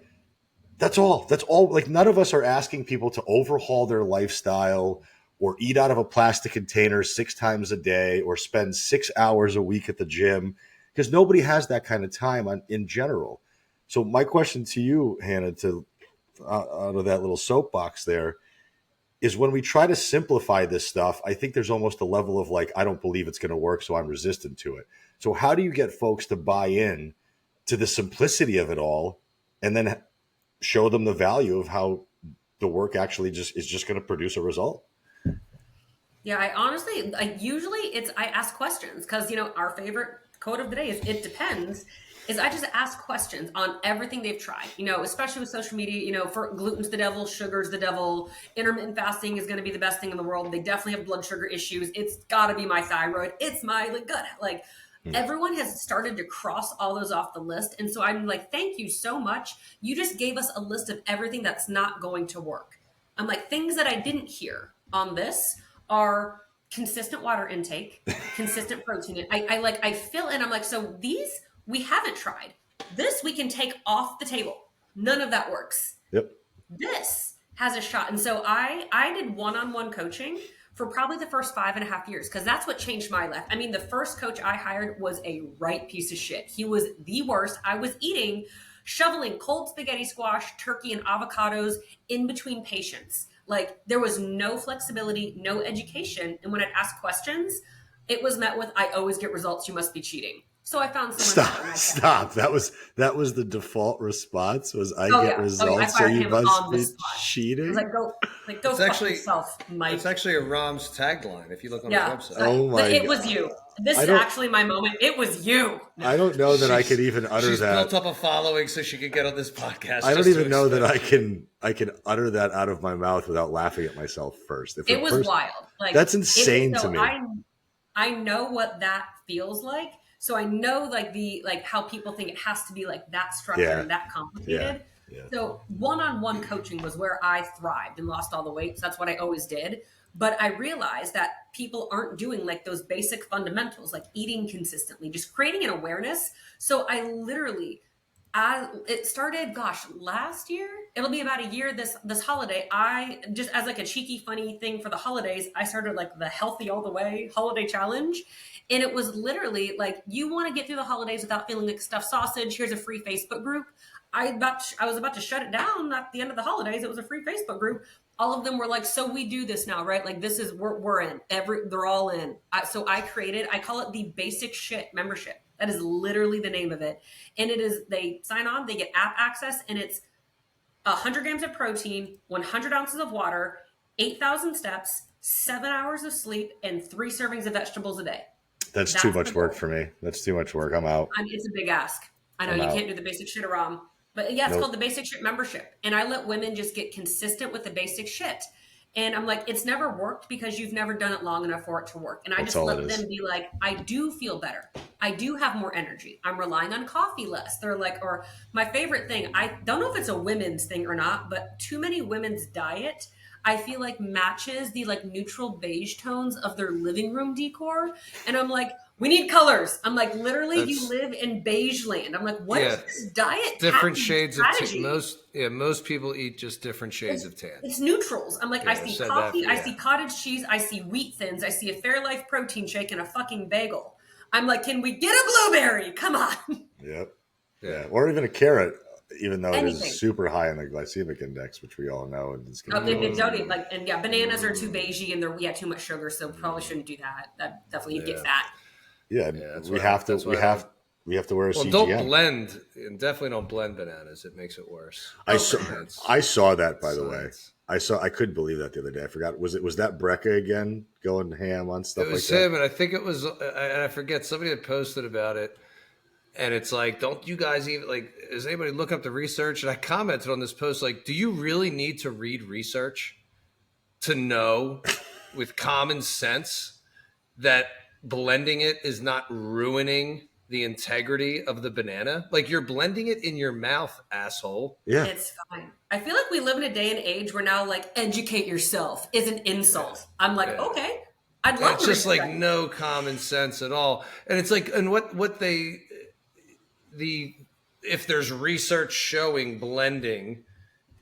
That's all. That's all. Like, none of us are asking people to overhaul their lifestyle or eat out of a plastic container 6 times a day or spend 6 hours a week at the gym, because nobody has that kind of time in general. So my question to you, Hannah, out of that little soapbox there, is when we try to simplify this stuff, I think there's almost a level of like, I don't believe it's going to work, so I'm resistant to it. So how do you get folks to buy in to the simplicity of it all and then show them the value of how the work actually is just going to produce a result? Yeah, I ask questions because, our favorite quote of the day is "it depends." Is I just ask questions on everything they've tried, especially with social media, for gluten's the devil, sugar's the devil, intermittent fasting is going to be the best thing in the world. They definitely have blood sugar issues. It's got to be my thyroid. It's my gut. Everyone has started to cross all those off the list. And so I'm like, thank you so much. You just gave us a list of everything that's not going to work. I'm like, things that I didn't hear on this are consistent water intake, consistent protein. I fill in. I'm like, so these we haven't tried. This we can take off the table. None of that works. Yep. This has a shot. And so I did one-on-one coaching for probably the first 5.5 years, because that's what changed my life. I mean, the first coach I hired was a right piece of shit. He was the worst. I was shoveling cold spaghetti squash, turkey, and avocados in between patients. Like, there was no flexibility, no education. And when I'd ask questions, it was met with, I always get results. You must be cheating. So I found someone. Stop. That was the default response was I get results. So you must be cheating. I was like, go fuck yourself, Mike. It's actually a Ram's tagline if you look on his website. Oh my God. It was you. This is actually my moment. It was you. I don't know that I could even utter she's that. She's built up a following so she could get on this podcast. I don't even know that I can utter that out of my mouth without laughing at myself first. It was wild. That's insane to me. I know what that feels like, So I know like how people think it has to be like that structured and that complicated. Yeah. So one-on-one coaching was where I thrived and lost all the weight. So that's what I always did. But I realized that people aren't doing like those basic fundamentals, like eating consistently, just creating an awareness. So I literally, it started, last year. It'll be about a year this holiday. I just, as like a cheeky, funny thing for the holidays, I started like the Healthy All the Way holiday challenge. And it was literally like, you want to get through the holidays without feeling like stuffed sausage. Here's a free Facebook group. I was about to shut it down at the end of the holidays. It was a free Facebook group. All of them were like, so we do this now, right? Like this is, we're in they're all in. So I call it the Basic Shit membership. That is literally the name of it. And it is, they sign on, they get app access, and it's 100 grams of protein, 100 ounces of water, 8,000 steps, 7 hours of sleep, and 3 servings of vegetables a day. That's too much work for me. That's too much work. I'm out. It's a big ask. I know you can't do the Basic Shit Aram. But yeah, it's called the Basic Shit membership. And I let women just get consistent with the basic shit. And I'm like, it's never worked because you've never done it long enough for it to work. And I just let them be like, I do feel better. I do have more energy. I'm relying on coffee less. They're like, or my favorite thing, I don't know if it's a women's thing or not, but too many women's diet, I feel like matches the like neutral beige tones of their living room decor. And I'm like, we need colors. I'm like, literally, you live in beige land. I'm like, what is this diet? Different shades of most people eat just different shades of tan. It's neutrals. I'm like, I see coffee, I see cottage cheese, I see wheat thins, I see a Fairlife protein shake and a fucking bagel. I'm like, can we get a blueberry? Come on. Yep. Yeah. Or even a carrot, even though it is super high in the glycemic index, which we all know. And it's bananas are too beigey and they're too much sugar, so probably shouldn't do that. That definitely you'd get fat. Yeah, we have to wear a CGM. Don't blend, and definitely don't blend bananas. It makes it worse. I saw that, by the way. I couldn't believe that the other day. I forgot. Was that Brecca again going ham on stuff like that? It was him, and I think it was, and I forget, somebody had posted about it. And it's like, don't you guys even, like, does anybody look up the research? And I commented on this post, like, do you really need to read research to know with common sense that blending it is not ruining the integrity of the banana? Like, you're blending it in your mouth, asshole. Yeah. It's fine. I feel like we live in a day and age where now, like, educate yourself is an insult. I'm like, okay, I'd love to. It's just like no common sense at all. And it's like, and if there's research showing blending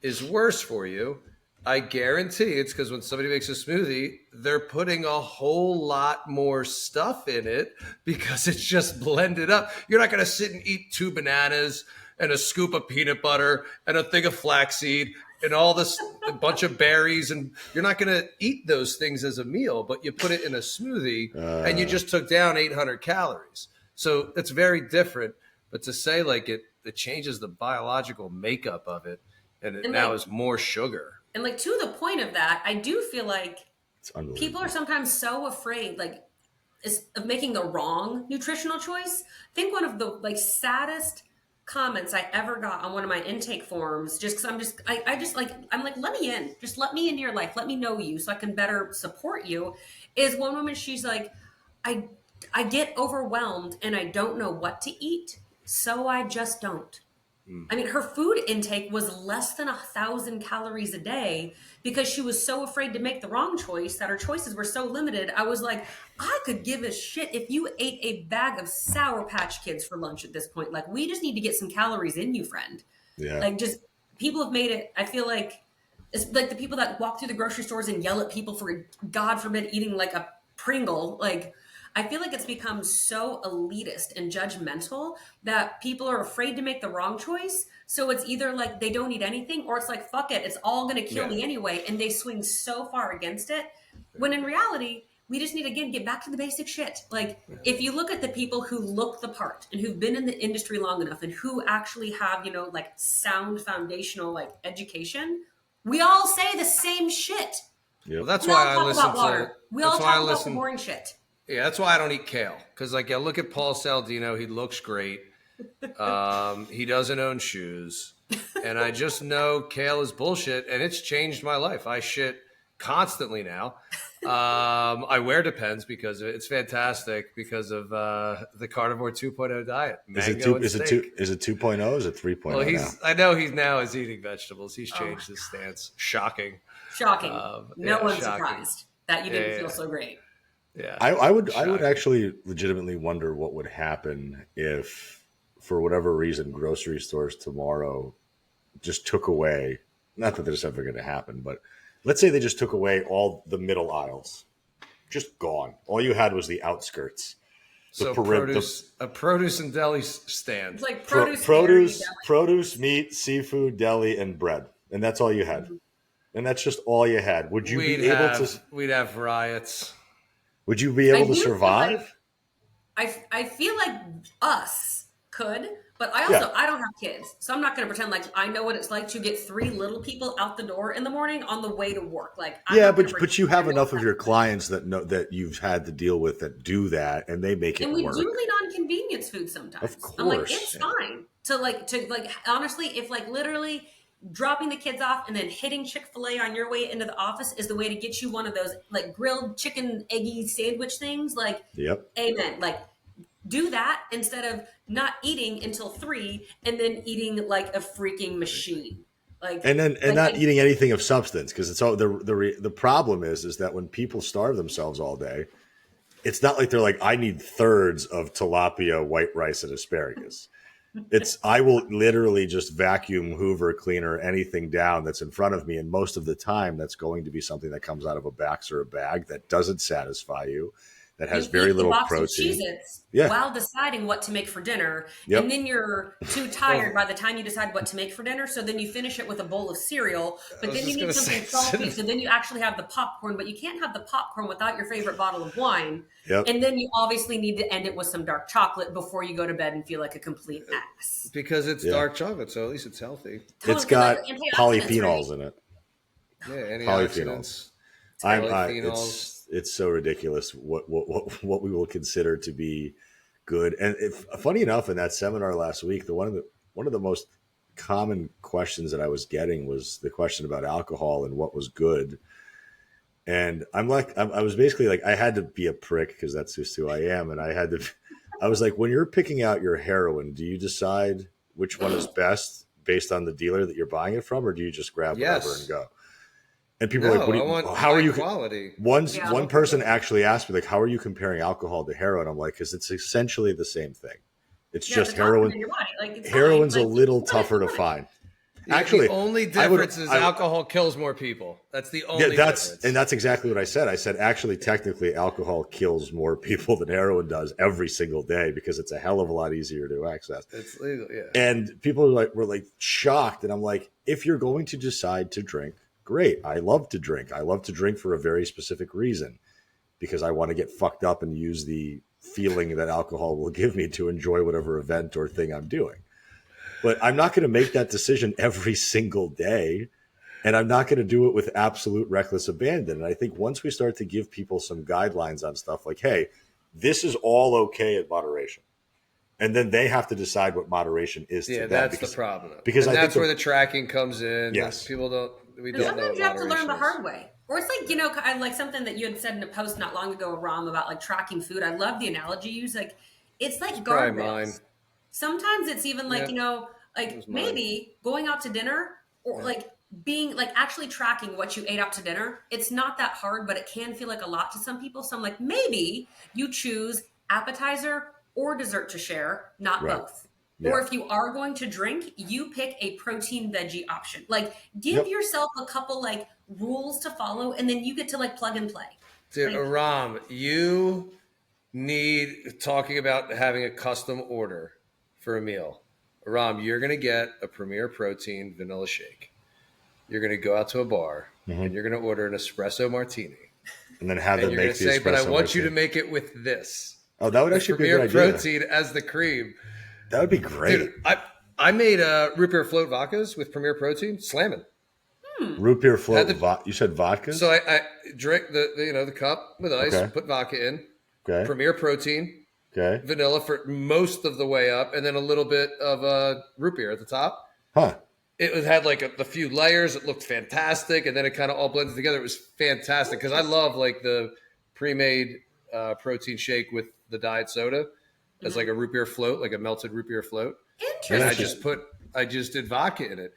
is worse for you, I guarantee it's because when somebody makes a smoothie, they're putting a whole lot more stuff in it because it's just blended up. You're not going to sit and eat 2 bananas and a scoop of peanut butter and a thing of flaxseed and all this, a bunch of berries. And you're not going to eat those things as a meal, but you put it in a smoothie and you just took down 800 calories. So it's very different. But to say like it changes the biological makeup of it and it now is more sugar. And like to the point of that, I do feel like people are sometimes so afraid like of making the wrong nutritional choice. I think one of the like saddest comments I ever got on one of my intake forms, just because I'm like, let me in. Just let me into your life. Let me know you so I can better support you. Is one woman, she's like, I get overwhelmed and I don't know what to eat. So I just don't. I mean, her food intake was less than 1,000 calories a day because she was so afraid to make the wrong choice that her choices were so limited. I was like, I could give a shit if you ate a bag of Sour Patch Kids for lunch at this point. Like, we just need to get some calories in you, friend. Yeah. Like, just people have made it. I feel like it's like the people that walk through the grocery stores and yell at people for, God forbid, eating like a Pringle. Like, I feel like it's become so elitist and judgmental that people are afraid to make the wrong choice. So it's either like they don't eat anything or it's like, fuck it, it's all going to kill me anyway. And they swing so far against it. When in reality, we just need to, again, get back to the basic shit. Like if you look at the people who look the part and who've been in the industry long enough and who actually have, like sound foundational like education, we all say the same shit. Yep. Well, that's why I listen to We all talk about the boring shit. Yeah, that's why I don't eat kale. Because, like, I look at Paul Saldino. He looks great. He doesn't own shoes. And I just know kale is bullshit, and it's changed my life. I shit constantly now. I wear Depends because it's fantastic because of the Carnivore 2.0 diet. Mango Is it 2.0? Is it 3.0 well, now? I know he's now is eating vegetables. He's changed his stance. Shocking. No one's surprised that you didn't feel so great. Yeah. I would actually legitimately wonder what would happen if, for whatever reason, grocery stores tomorrow just took away, not that this is ever going to happen, but let's say they just took away all the middle aisles. Just gone. All you had was the outskirts. So a produce and deli stand. It's like produce, meat, seafood, deli, and bread. And that's all you had. Mm-hmm. And that's just all you had. Would you be able to? We'd have riots. Would you be able to survive? I feel like us could, but I don't have kids, so I'm not going to pretend like I know what it's like to get 3 little people out the door in the morning on the way to work. Like, but you have enough of your clients that know that you've had to deal with that do that, and they make it work. And we do lean on convenience food sometimes. Of course, I'm like, it's fine to honestly, if like literally dropping the kids off and then hitting Chick-fil-A on your way into the office is the way to get you one of those like grilled chicken eggy sandwich things. Like, amen. Like, do that instead of not eating until 3 and then eating like a freaking machine. Like, and not eating anything of substance, because it's all the problem is that when people starve themselves all day, it's not like they're like, I need thirds of tilapia, white rice, and asparagus. I will literally just vacuum, Hoover, cleaner, anything down that's in front of me. And most of the time, that's going to be something that comes out of a box or a bag that doesn't satisfy you, that has very little protein. While deciding what to make for dinner. Yep. And then you're too tired by the time you decide what to make for dinner. So then you finish it with a bowl of cereal, but then you need something salty. So then you actually have the popcorn, but you can't have the popcorn without your favorite bottle of wine. Yep. And then you obviously need to end it with some dark chocolate before you go to bed and feel like a complete ass. Because it's dark chocolate, so at least it's healthy. It's got polyphenols in it. Yeah, antioxidants. Polyphenols. It's so ridiculous what we will consider to be good. And funny enough, in that seminar last week, one of the most common questions that I was getting was the question about alcohol and what was good. And I was basically like, I had to be a prick because that's just who I am. And I was like, when you're picking out your heroin, do you decide which one is best based on the dealer that you're buying it from, or do you just grab whatever and go? And people are like, how are you? Quality. One person actually asked me, like, how are you comparing alcohol to heroin? I'm like, because it's essentially the same thing. It's just heroin. Heroin's a little tougher to find. Actually, the only difference is alcohol kills more people. That's the only difference. And that's exactly what I said. I said, actually, technically, alcohol kills more people than heroin does every single day because it's a hell of a lot easier to access. It's legal, yeah. And people were shocked. And I'm like, if you're going to decide to drink, great. I love to drink. I love to drink for a very specific reason, because I want to get fucked up and use the feeling that alcohol will give me to enjoy whatever event or thing I'm doing. But I'm not going to make that decision every single day, and I'm not going to do it with absolute reckless abandon. And I think once we start to give people some guidelines on stuff like, hey, this is all okay at moderation, and then they have to decide what moderation is to them. Yeah, that's the problem. Because that's where the tracking comes in. Yes. People don't know. Sometimes you have to learn the hard way. Or it's like, I like something that you had said in a post not long ago, Aram, about like tracking food. I love the analogy you use. Like, it's like guardrails. Sometimes it's even like, maybe going out to dinner or like being like actually tracking what you ate out to dinner. It's not that hard, but it can feel like a lot to some people. So I'm like, maybe you choose appetizer or dessert to share, not both. Yeah. Or if you are going to drink, you pick a protein veggie option. Like, give yourself a couple like rules to follow, and then you get to like plug and play. Dude, Aram, you need talking about having a custom order for a meal. Aram, you're going to get a Premier Protein vanilla shake. You're going to go out to a bar and you're going to order an espresso martini. And then have them make the espresso. But I want you to make it with this. Oh, that would actually be a good idea. Premier Protein as the cream. That would be great. Dude, I made root beer float vodkas with Premier Protein, slamming. Root beer float. You said vodka. So I drink the cup with ice, put vodka in. Okay. Premier Protein. Okay. Vanilla for most of the way up, and then a little bit of root beer at the top. Huh. it had like a few layers. It looked fantastic, and then it kind of all blended together. It was fantastic because I love like the pre-made protein shake with the diet soda as like a root beer float, like a melted root beer float. Interesting. And I just did vodka in it.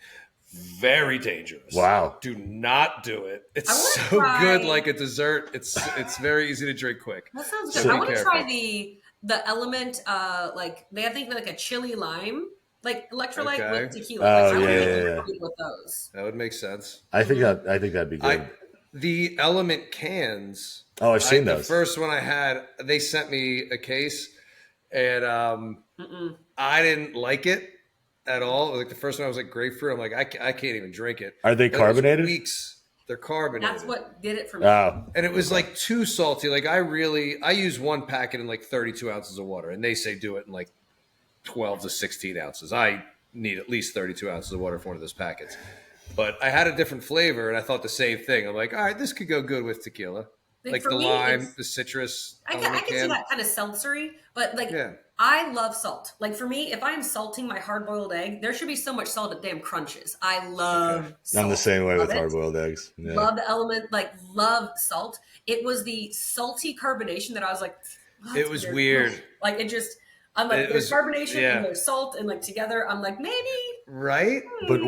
Very dangerous. Wow. Do not do it. It's so good like a dessert. It's very easy to drink quick. That sounds good. I want to try the Element, like they have like a chili lime, like electrolyte with tequila. Oh, like, yeah. With those. That would make sense. I think that'd be good. The Element cans. Oh, I've seen those. The first one I had, they sent me a case, and I didn't like it at all. Like the first one, I was like grapefruit. I'm like, I can't even drink it. Are they carbonated? They're carbonated. That's what did it for me. Oh. And it was like too salty. Like I use one packet in like 32 ounces of water, and they say do it in like 12 to 16 ounces. I need at least 32 ounces of water for one of those packets. But I had a different flavor, and I thought the same thing. I'm like, all right, this could go good with tequila. Like the lime, the citrus. I can see that kind of seltzery, but like I love salt. Like for me, if I'm salting my hard-boiled egg, there should be so much salt it damn crunches. I love salt. I'm the same way with hard-boiled eggs. Yeah. Love the Element, like love salt. It was the salty carbonation that I was like, it was weird. Like it just, I'm like, there's carbonation and there's salt and like together, I'm like, maybe. Right? But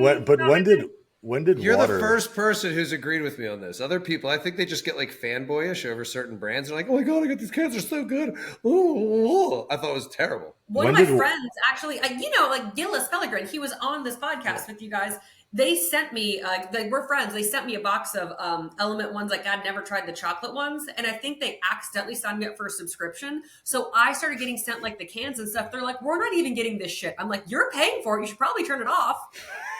when did You're water... the first person who's agreed with me on this. Other people, I think they just get like fanboyish over certain brands. They're like, oh my God, I got these cans. They're so good. Oh, I thought it was terrible. One of my friends actually, like Gillis Pellegrin, he was on this podcast with you guys. They sent me, we're friends. They sent me a box of Element ones. Like I'd never tried the chocolate ones. And I think they accidentally signed me up for a subscription. So I started getting sent like the cans and stuff. They're like, we're not even getting this shit. I'm like, you're paying for it. You should probably turn it off.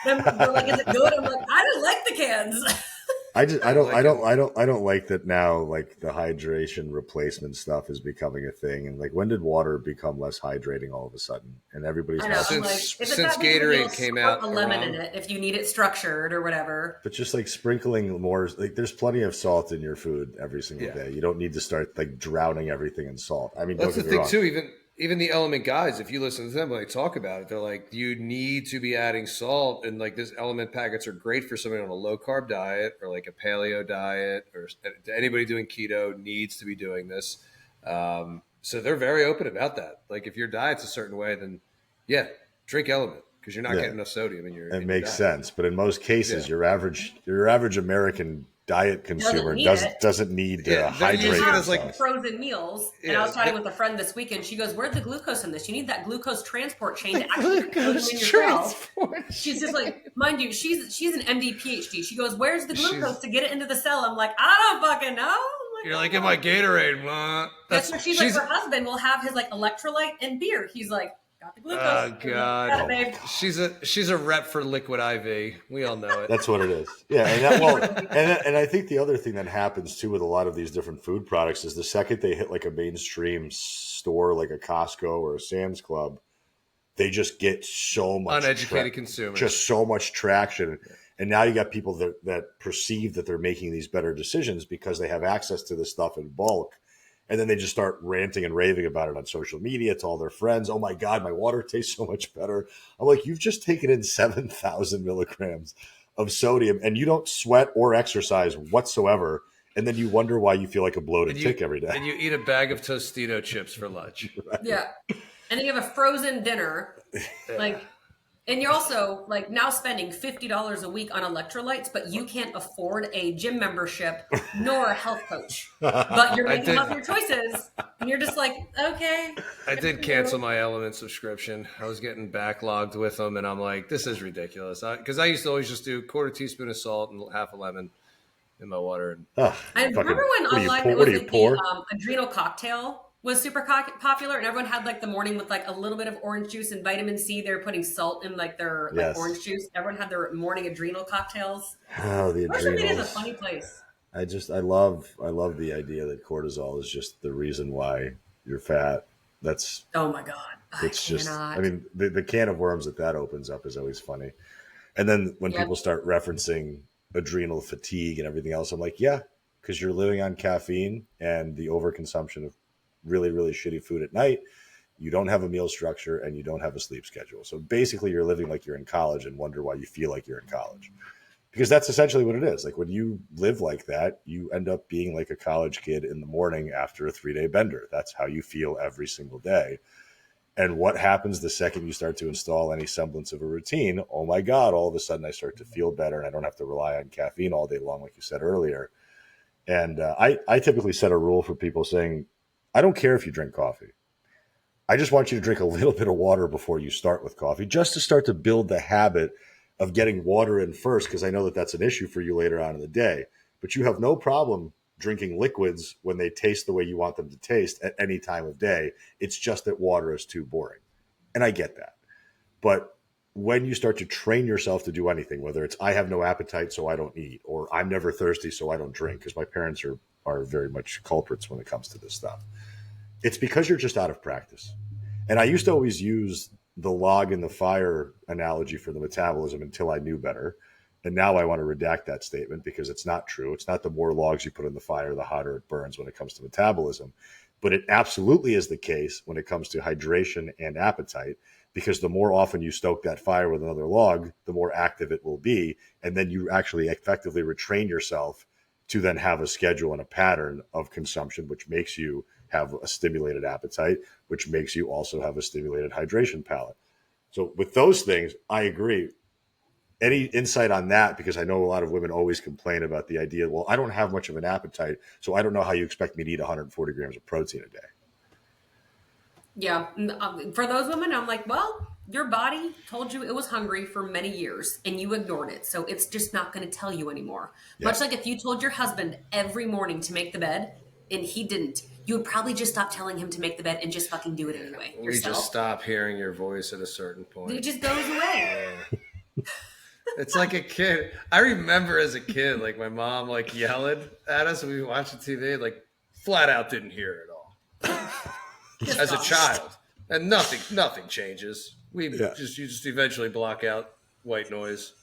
And they're like, is it good? I'm like, I don't like the cans. I don't like that now. Like the hydration replacement stuff is becoming a thing, and like when did water become less hydrating all of a sudden? And everybody's since Gatorade came out, a lemon in it if you need it structured or whatever. But just like sprinkling more, like there's plenty of salt in your food every single day. You don't need to start like drowning everything in salt. I mean, that's the thing too. Even the Element guys, if you listen to them when they talk about it, they're like, you need to be adding salt. And like this Element packets are great for somebody on a low carb diet or like a paleo diet, or anybody doing keto needs to be doing this. So they're very open about that. Like if your diet's a certain way, then drink Element because you're not getting enough sodium in your It makes sense. But in most cases, your average American diet consumer doesn't need to hydrate. Have like frozen meals. And I was chatting with a friend this weekend. She goes, "Where's the glucose in this? You need that glucose transport chain to actually put them in your cell." She's just like, mind you, she's an MD PhD. She goes, "Where's the glucose to get it into the cell?" I'm like, I don't fucking know. You're like, in my Gatorade. That's what she's like. Her husband will have his like electrolyte and beer. He's like, got the glucose. Oh God, she's a rep for Liquid IV. We all know it. That's what it is. Yeah, and I think the other thing that happens too with a lot of these different food products is the second they hit like a mainstream store like a Costco or a Sam's Club, they just get so much uneducated consumers, just so much traction. And now you got people that perceive that they're making these better decisions because they have access to this stuff in bulk. And then they just start ranting and raving about it on social media to all their friends. Oh my God, my water tastes so much better. I'm like, you've just taken in 7,000 milligrams of sodium and you don't sweat or exercise whatsoever. And then you wonder why you feel like a bloated tick every day. And you eat a bag of Tostito chips for lunch. Right. Yeah. And then you have a frozen dinner. And you're also like now spending $50 a week on electrolytes, but you can't afford a gym membership nor a health coach. But you're making healthier choices, and you're just like, okay. I did cancel my Element subscription. I was getting backlogged with them, and I'm like, this is ridiculous. Because I used to always just do a quarter teaspoon of salt and half a lemon in my water. I remember when online it was like the adrenal cocktail was super popular, and everyone had like the morning with like a little bit of orange juice and vitamin C. They were putting salt in like their orange juice. Everyone had their morning adrenal cocktails. Oh, the adrenals. Social media is a funny place. I love the idea that cortisol is just the reason why you're fat. That's oh my God. I mean, the can of worms that opens up is always funny. And then when people start referencing adrenal fatigue and everything else, I'm like, yeah, because you're living on caffeine and the overconsumption of really, really shitty food at night. you don't have a meal structure, and you don't have a sleep schedule. So basically you're living like you're in college and wonder why you feel like you're in college. Because that's essentially what it is. Like when you live like that, you end up being like a college kid in the morning after a 3-day bender. That's how you feel every single day. And what happens the second you start to install any semblance of a routine? Oh my God, all of a sudden I start to feel better and I don't have to rely on caffeine all day long, like you said earlier. And I typically set a rule for people saying, I don't care if you drink coffee. I just want you to drink a little bit of water before you start with coffee, just to start to build the habit of getting water in first, because I know that that's an issue for you later on in the day. But you have no problem drinking liquids when they taste the way you want them to taste at any time of day. It's just that water is too boring. And I get that. But when you start to train yourself to do anything, whether it's I have no appetite, so I don't eat, or I'm never thirsty, so I don't drink, because my parents are very much culprits when it comes to this stuff. It's because you're just out of practice. And I used to always use the log in the fire analogy for the metabolism until I knew better. And now I want to redact that statement because it's not true. It's not the more logs you put in the fire, the hotter it burns when it comes to metabolism. But it absolutely is the case when it comes to hydration and appetite, because the more often you stoke that fire with another log, the more active it will be. And then you actually effectively retrain yourself to then have a schedule and a pattern of consumption, which makes you have a stimulated appetite, which makes you also have a stimulated hydration palate. So with those things, I agree. Any insight on that? Because I know a lot of women always complain about the idea, well, I don't have much of an appetite, so I don't know how you expect me to eat 140 grams of protein a day. Yeah. For those women, I'm like, well, your body told you it was hungry for many years and you ignored it. So it's just not going to tell you anymore. Yeah. Much like if you told your husband every morning to make the bed and he didn't, you would probably just stop telling him to make the bed and just fucking do it anyway. We just stop hearing your voice at a certain point. It just goes away. It's like a kid. I remember as a kid, like my mom like yelling at us when we were watching TV, like flat out didn't hear it all. As a child. And nothing changes. You just eventually block out white noise.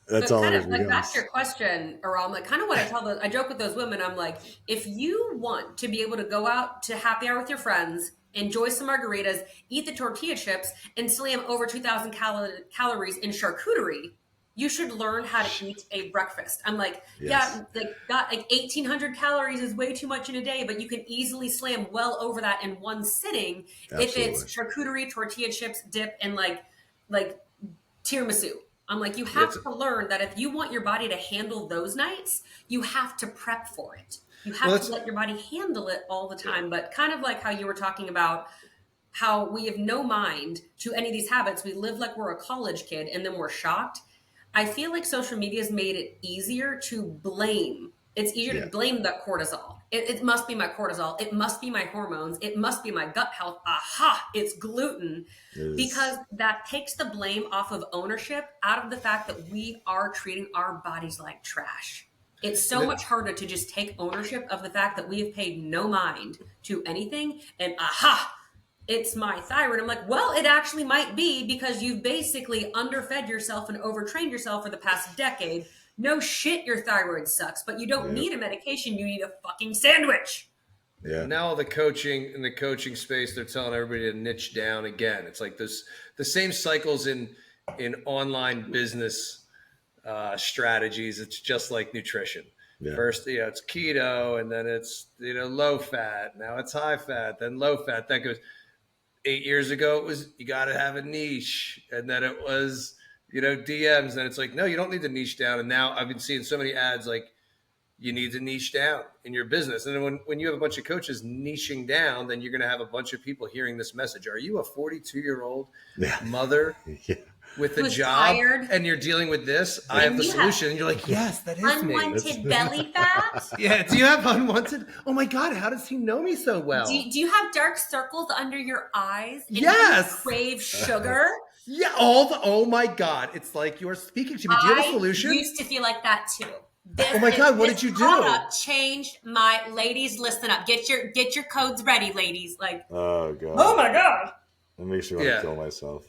That's all. Kind of like back to your question, Aram, like kind of what I joke with those women. I'm like, if you want to be able to go out to happy hour with your friends, enjoy some margaritas, eat the tortilla chips, and slam over 2,000 calories in charcuterie, you should learn how to eat a breakfast. I'm like, yes. Got like 1,800 calories is way too much in a day, but you can easily slam well over that in one sitting. Absolutely. If it's charcuterie, tortilla chips, dip, and like tiramisu. I'm like, you have to learn that if you want your body to handle those nights, you have to prep for it. You have to let your body handle it all the time. But kind of like how you were talking about how we have no mind to any of these habits. We live like we're a college kid and then we're shocked. I feel like social media has made it easier to blame. It's easier to blame the cortisol. It must be my cortisol. It must be my hormones. It must be my gut health. Aha, it's gluten. Because that takes the blame off of ownership out of the fact that we are treating our bodies like trash. It's so much harder to just take ownership of the fact that we have paid no mind to anything. And aha, it's my thyroid. I'm like, well, it actually might be because you've basically underfed yourself and overtrained yourself for the past decade. No shit, your thyroid sucks, but you don't need a medication. You need a fucking sandwich. Yeah. Now in the coaching space, they're telling everybody to niche down again. It's like this, the same cycles in online business strategies. It's just like nutrition. Yeah. First, it's keto, and then it's low fat. Now it's high fat, then low fat. That goes. 8 years ago, it was you got to have a niche, and then it was DMs, and it's like, no, you don't need to niche down. And now I've been seeing so many ads like you need to niche down in your business. And then when you have a bunch of coaches niching down, then you're going to have a bunch of people hearing this message. Are you a 42-year-old mother with a job tired, and you're dealing with this? I have the solution. And you're like, yes, that is unwanted me. Belly fat? Yeah. Do you have unwanted? Oh my God. How does he know me so well? Do you have dark circles under your eyes? And yes. You crave sugar? Yeah. Oh my God. It's like you're speaking to me. Do you have a solution? I used to feel like that too. Oh my God. What did you do? Changed my ladies. Listen up. Get your codes ready, ladies. Like, oh God. Oh my God. That makes me want to kill myself.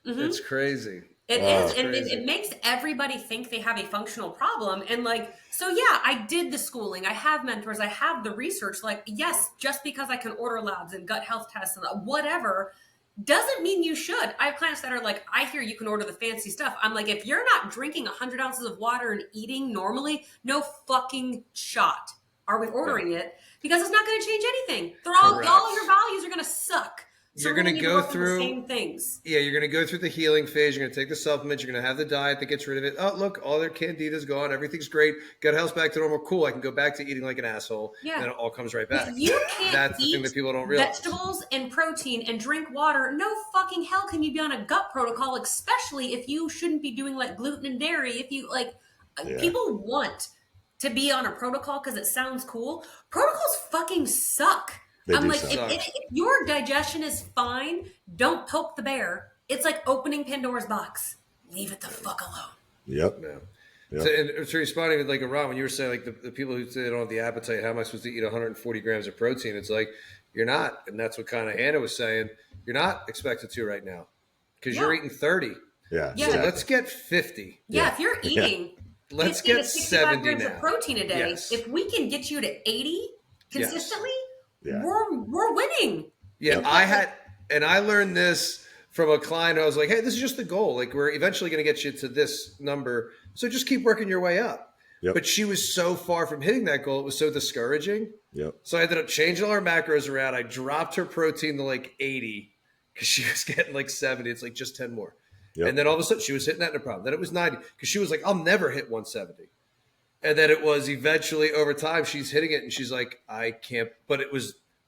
Mm-hmm. It's crazy. It is, and it makes everybody think they have a functional problem. And like, so yeah, I did the schooling, I have mentors, I have the research. Like, yes, just because I can order labs and gut health tests and whatever, doesn't mean you should. I have clients that are like, I hear you can order the fancy stuff. I'm like, if you're not drinking 100 ounces of water and eating normally, no fucking shot are we ordering it, because it's not going to change anything. All your values are going to suck. So you're going to go through the same things. Yeah, you're going to go through the healing phase. You're going to take the supplements. You're going to have the diet that gets rid of it. Oh, look, all their candida's gone. Everything's great. Gut health's back to normal. Cool. I can go back to eating like an asshole. Yeah. And then it all comes right back. If you can't That's the eat thing that people don't realize. Vegetables and protein and drink water, no fucking hell can you be on a gut protocol, especially if you shouldn't be doing like gluten and dairy. If you people want to be on a protocol because it sounds cool. Protocols fucking suck. I'm like, if your digestion is fine, don't poke the bear. It's like opening Pandora's box. Leave it the fuck alone. Yep. Yeah. So, and to responding with like Aram, when you were saying like the people who say they don't have the appetite, how am I supposed to eat 140 grams of protein? It's like, you're not. And that's what kind of Hannah was saying. You're not expected to right now because you're eating 30. Yeah. So let's get 50. Yeah. If you're eating, let's get 70 grams now. of protein a day. Yes. If we can get you to 80 consistently, we're winning. Yeah, I learned this from a client. I was like, hey, this is just the goal. Like, we're eventually going to get you to this number. So just keep working your way up. Yep. But she was so far from hitting that goal. It was so discouraging. Yep. So I ended up changing all her macros around. I dropped her protein to like 80 because she was getting like 70. It's like just 10 more. Yep. And then all of a sudden she was hitting that no problem. Then it was 90 because she was like, I'll never hit 170. And then it was eventually over time, she's hitting it and she's like, I can't, but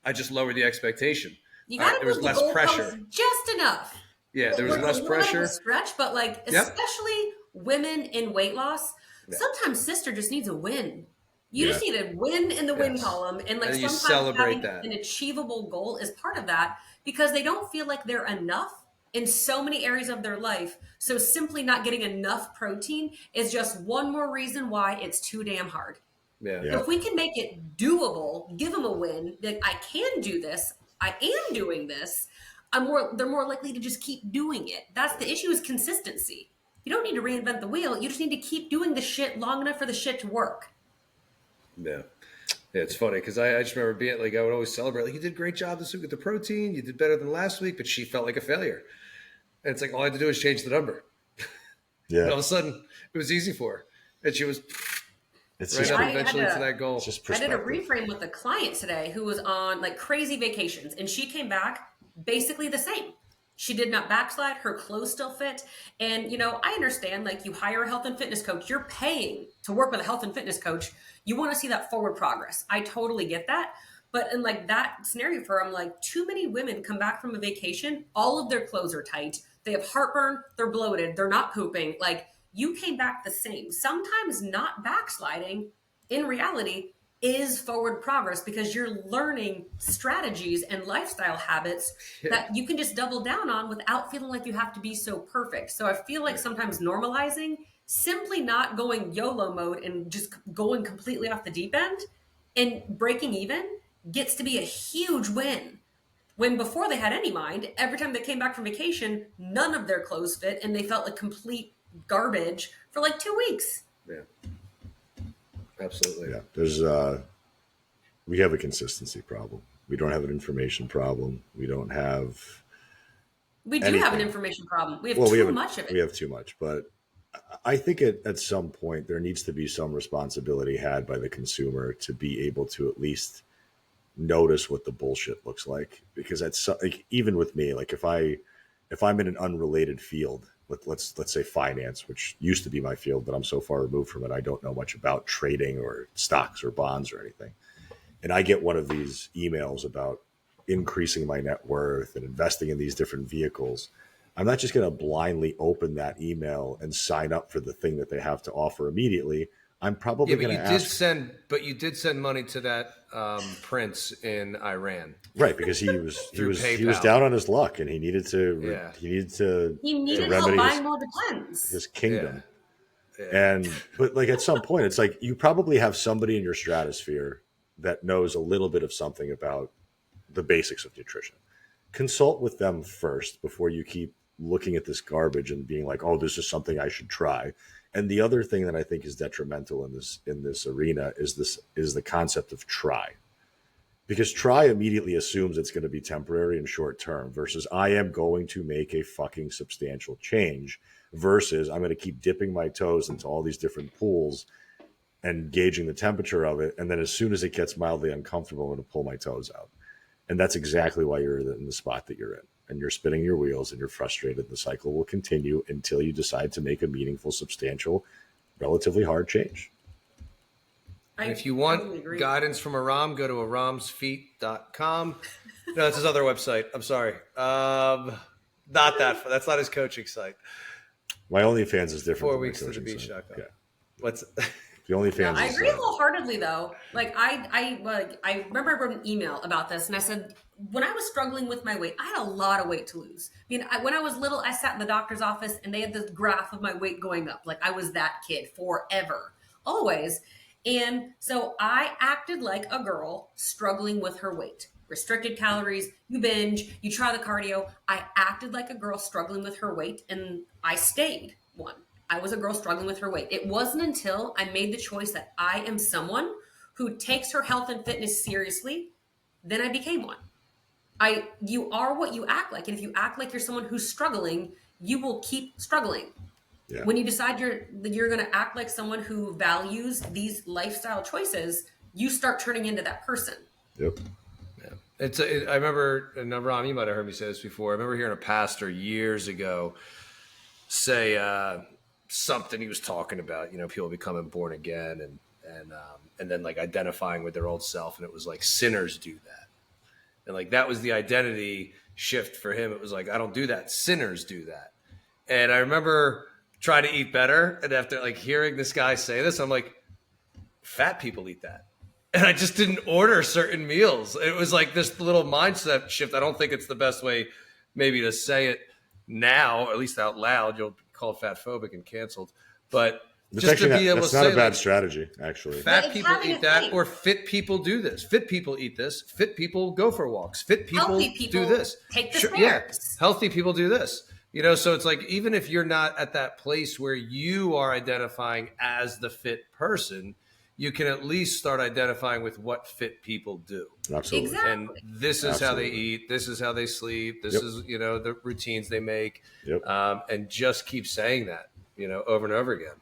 I just lowered the expectation. You got to move the less pressure. Just enough. Yeah, there was less pressure. Stretch, but like, especially women in weight loss, sometimes sister just needs a win. You just need a win in the win column. And like, and sometimes having an achievable goal is part of that because they don't feel like they're enough in so many areas of their life. So simply not getting enough protein is just one more reason why it's too damn hard. Yeah. If we can make it doable, give them a win, that I can do this, I am doing this, they're more likely to just keep doing it. That's the issue, is consistency. You don't need to reinvent the wheel. You just need to keep doing the shit long enough for the shit to work. Yeah. Yeah, it's funny because I just remember being like, I would always celebrate, like, you did a great job this week with the protein. You did better than last week, but she felt like a failure. And it's like, all I had to do was change the number. Yeah. And all of a sudden, it was easy for her. And she was right up eventually to that goal. I did a reframe with a client today who was on like crazy vacations. And she came back basically the same. She did not backslide. Her clothes still fit. And, I understand, like, you hire a health and fitness coach. You're paying to work with a health and fitness coach. You want to see that forward progress. I totally get that. But in like that scenario for her, I'm like, too many women come back from a vacation. All of their clothes are tight. They have heartburn. They're bloated. They're not pooping. Like, you came back the same. Sometimes not backsliding in reality is forward progress because you're learning strategies and lifestyle habits that you can just double down on without feeling like you have to be so perfect. So I feel like sometimes normalizing, simply not going YOLO mode and just going completely off the deep end and breaking even gets to be a huge win. When before they had any mind, every time they came back from vacation, none of their clothes fit and they felt like complete garbage for like 2 weeks. Yeah. Absolutely. Yeah. We have a consistency problem. We don't have an information problem. We don't have. We do have an information problem. We have too much of it. We have too much, but I think at some point there needs to be some responsibility had by the consumer to be able to at least notice what the bullshit looks like. Because that's like, even with me, like if I'm in an unrelated field, let's say finance, which used to be my field, but I'm so far removed from it, I don't know much about trading or stocks or bonds or anything. And I get one of these emails about increasing my net worth and investing in these different vehicles. I'm not just going to blindly open that email and sign up for the thing that they have to offer immediately. I'm probably going to ask. But you did send money to that prince in Iran, right? Because he was down on his luck and he needed to remedy buy more Depends. His kingdom. Yeah. But like at some point, it's like you probably have somebody in your stratosphere that knows a little bit of something about the basics of nutrition. Consult with them first before you keep looking at this garbage and being like, oh, this is something I should try. And the other thing that I think is detrimental in this arena is the concept of try. Because try immediately assumes it's going to be temporary and short term versus I am going to make a fucking substantial change versus I'm going to keep dipping my toes into all these different pools and gauging the temperature of it. And then as soon as it gets mildly uncomfortable, I'm going to pull my toes out. And that's exactly why you're in the spot that you're in. And you're spinning your wheels and you're frustrated. The cycle will continue until you decide to make a meaningful, substantial, relatively hard change. And if you want guidance from Aram, go to aramsfeet.com. No, that's his other website. I'm sorry. Not that. That's not his coaching site. My OnlyFans is different. 4 weeks to the beach.com. Okay. What's the OnlyFans? I agree wholeheartedly though. Like I remember I wrote an email about this and I said, when I was struggling with my weight, I had a lot of weight to lose. I mean, when I was little, I sat in the doctor's office and they had this graph of my weight going up. Like I was that kid forever, always. And so I acted like a girl struggling with her weight. Restricted calories, you binge, you try the cardio. I acted like a girl struggling with her weight and I stayed one. I was a girl struggling with her weight. It wasn't until I made the choice that I am someone who takes her health and fitness seriously, then I became one. You are what you act like. And if you act like you're someone who's struggling, you will keep struggling. Yeah. When you decide you're going to act like someone who values these lifestyle choices, you start turning into that person. Yep. Yeah. I remember, and Ram, you might have heard me say this before. I remember hearing a pastor years ago say something he was talking about, people becoming born again and then like identifying with their old self. And it was like sinners do that. And like, that was the identity shift for him. It was like, I don't do that. Sinners do that. And I remember trying to eat better. And after like hearing this guy say this, I'm like, fat people eat that. And I just didn't order certain meals. It was like this little mindset shift. I don't think it's the best way maybe to say it now, or at least out loud. You'll be called fat phobic and canceled. But just to be able to say, that's not a bad strategy, actually. Fat people eat that, or fit people do this. Fit people eat this. Fit people go for walks. Fit people do this. Take the stairs. Healthy people do this. So it's like, even if you're not at that place where you are identifying as the fit person, you can at least start identifying with what fit people do. Absolutely. Exactly. And this is how they eat. This is how they sleep. This is, the routines they make. Yep. And just keep saying that, over and over again.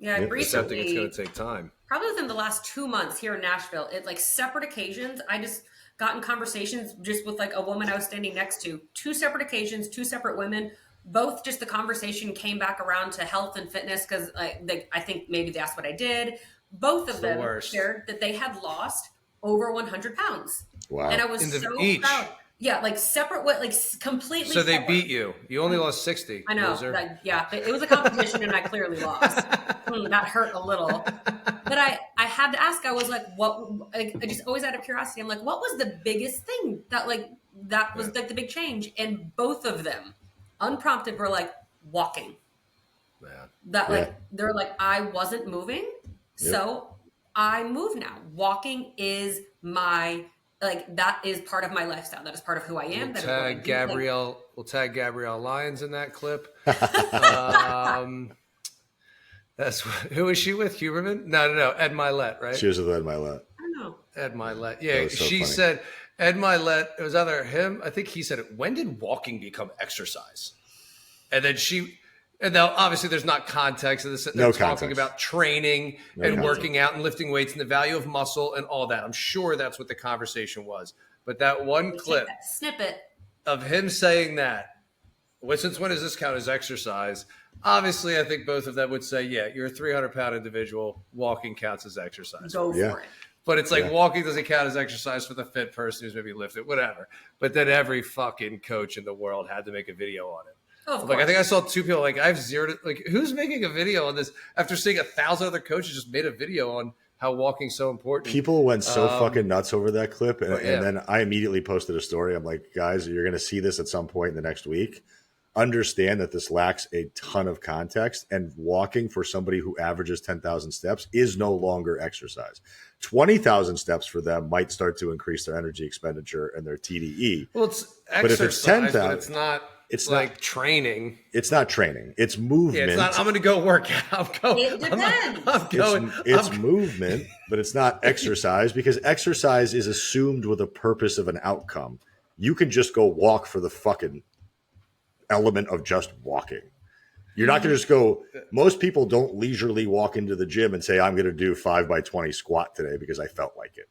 Yeah, recently, accepting it's going to take time. Probably within the last 2 months here in Nashville, it like separate occasions. I just got in conversations just with like a woman I was standing next to. 2 separate occasions, 2 separate women. Both just the conversation came back around to health and fitness because I think maybe they asked what I did. Both of them shared that they had lost over 100 pounds. Wow. And I was so proud. Yeah, like separate, completely So they separate. beat you. You only lost 60. I know. It was a competition and I clearly lost. That hurt a little. But I had to ask, I was like, I just always out of curiosity, I'm like, what was the biggest thing that was like the big change? And both of them, unprompted, were like walking. Man. They're like, I wasn't moving. So I move now. Walking is that is part of my lifestyle. That is part of who I am. We'll tag Gabrielle Lyons in that clip. Who is she with? Huberman? No. Ed Milet, right? She was with Ed Milet. I don't know. Ed Milet. Yeah, she funny. Said Ed Milet. It was either him. I think he said it. When did walking become exercise? And then and now obviously there's not context of this. They're talking about training and working out and lifting weights and the value of muscle and all that. I'm sure that's what the conversation was. But that one clip, that snippet of him saying that, since when does this count as exercise? Obviously, I think both of them would say, yeah, you're a 300-pound individual. Walking counts as exercise. Go for it. But it's like walking doesn't count as exercise for the fit person who's maybe lifted, whatever. But then every fucking coach in the world had to make a video on it. Oh, I think I saw 2 people I have zero. Who's making a video on this after seeing 1,000 other coaches just made a video on how walking's so important? People went so fucking nuts over that clip, and then I immediately posted a story. I'm like, guys, you're going to see this at some point in the next week. Understand that this lacks a ton of context, and walking for somebody who averages 10,000 steps is no longer exercise. 20,000 steps for them might start to increase their energy expenditure and their TDE. Well, it's exercise, but it's not. It's like not training. It's not training. It's movement. Yeah, it's not. I'm going to go work out. It depends. It's movement, but it's not exercise because exercise is assumed with a purpose of an outcome. You can just go walk for the fucking element of just walking. You're not going to just go. Most people don't leisurely walk into the gym and say, I'm going to do 5 by 20 squat today because I felt like it.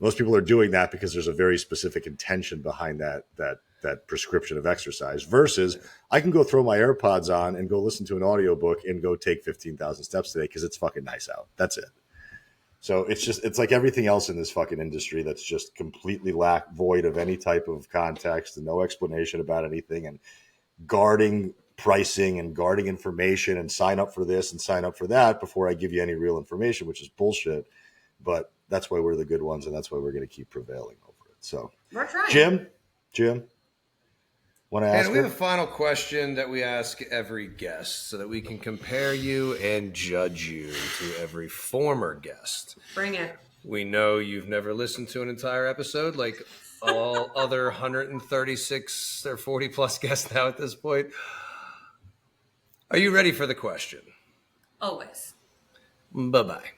Most people are doing that because there's a very specific intention behind that prescription of exercise versus I can go throw my AirPods on and go listen to an audiobook and go take 15,000 steps today because it's fucking nice out. That's it. So it's like everything else in this fucking industry that's just completely void of any type of context and no explanation about anything and guarding pricing and guarding information and sign up for this and sign up for that before I give you any real information, which is bullshit. But that's why we're the good ones and that's why we're going to keep prevailing over it. So we're trying. Jim, want to ask? And we have a final question that we ask every guest so that we can compare you and judge you to every former guest. Bring it. We know you've never listened to an entire episode like all other 136 or 40 plus guests now at this point. Are you ready for the question? Always. Bye-bye.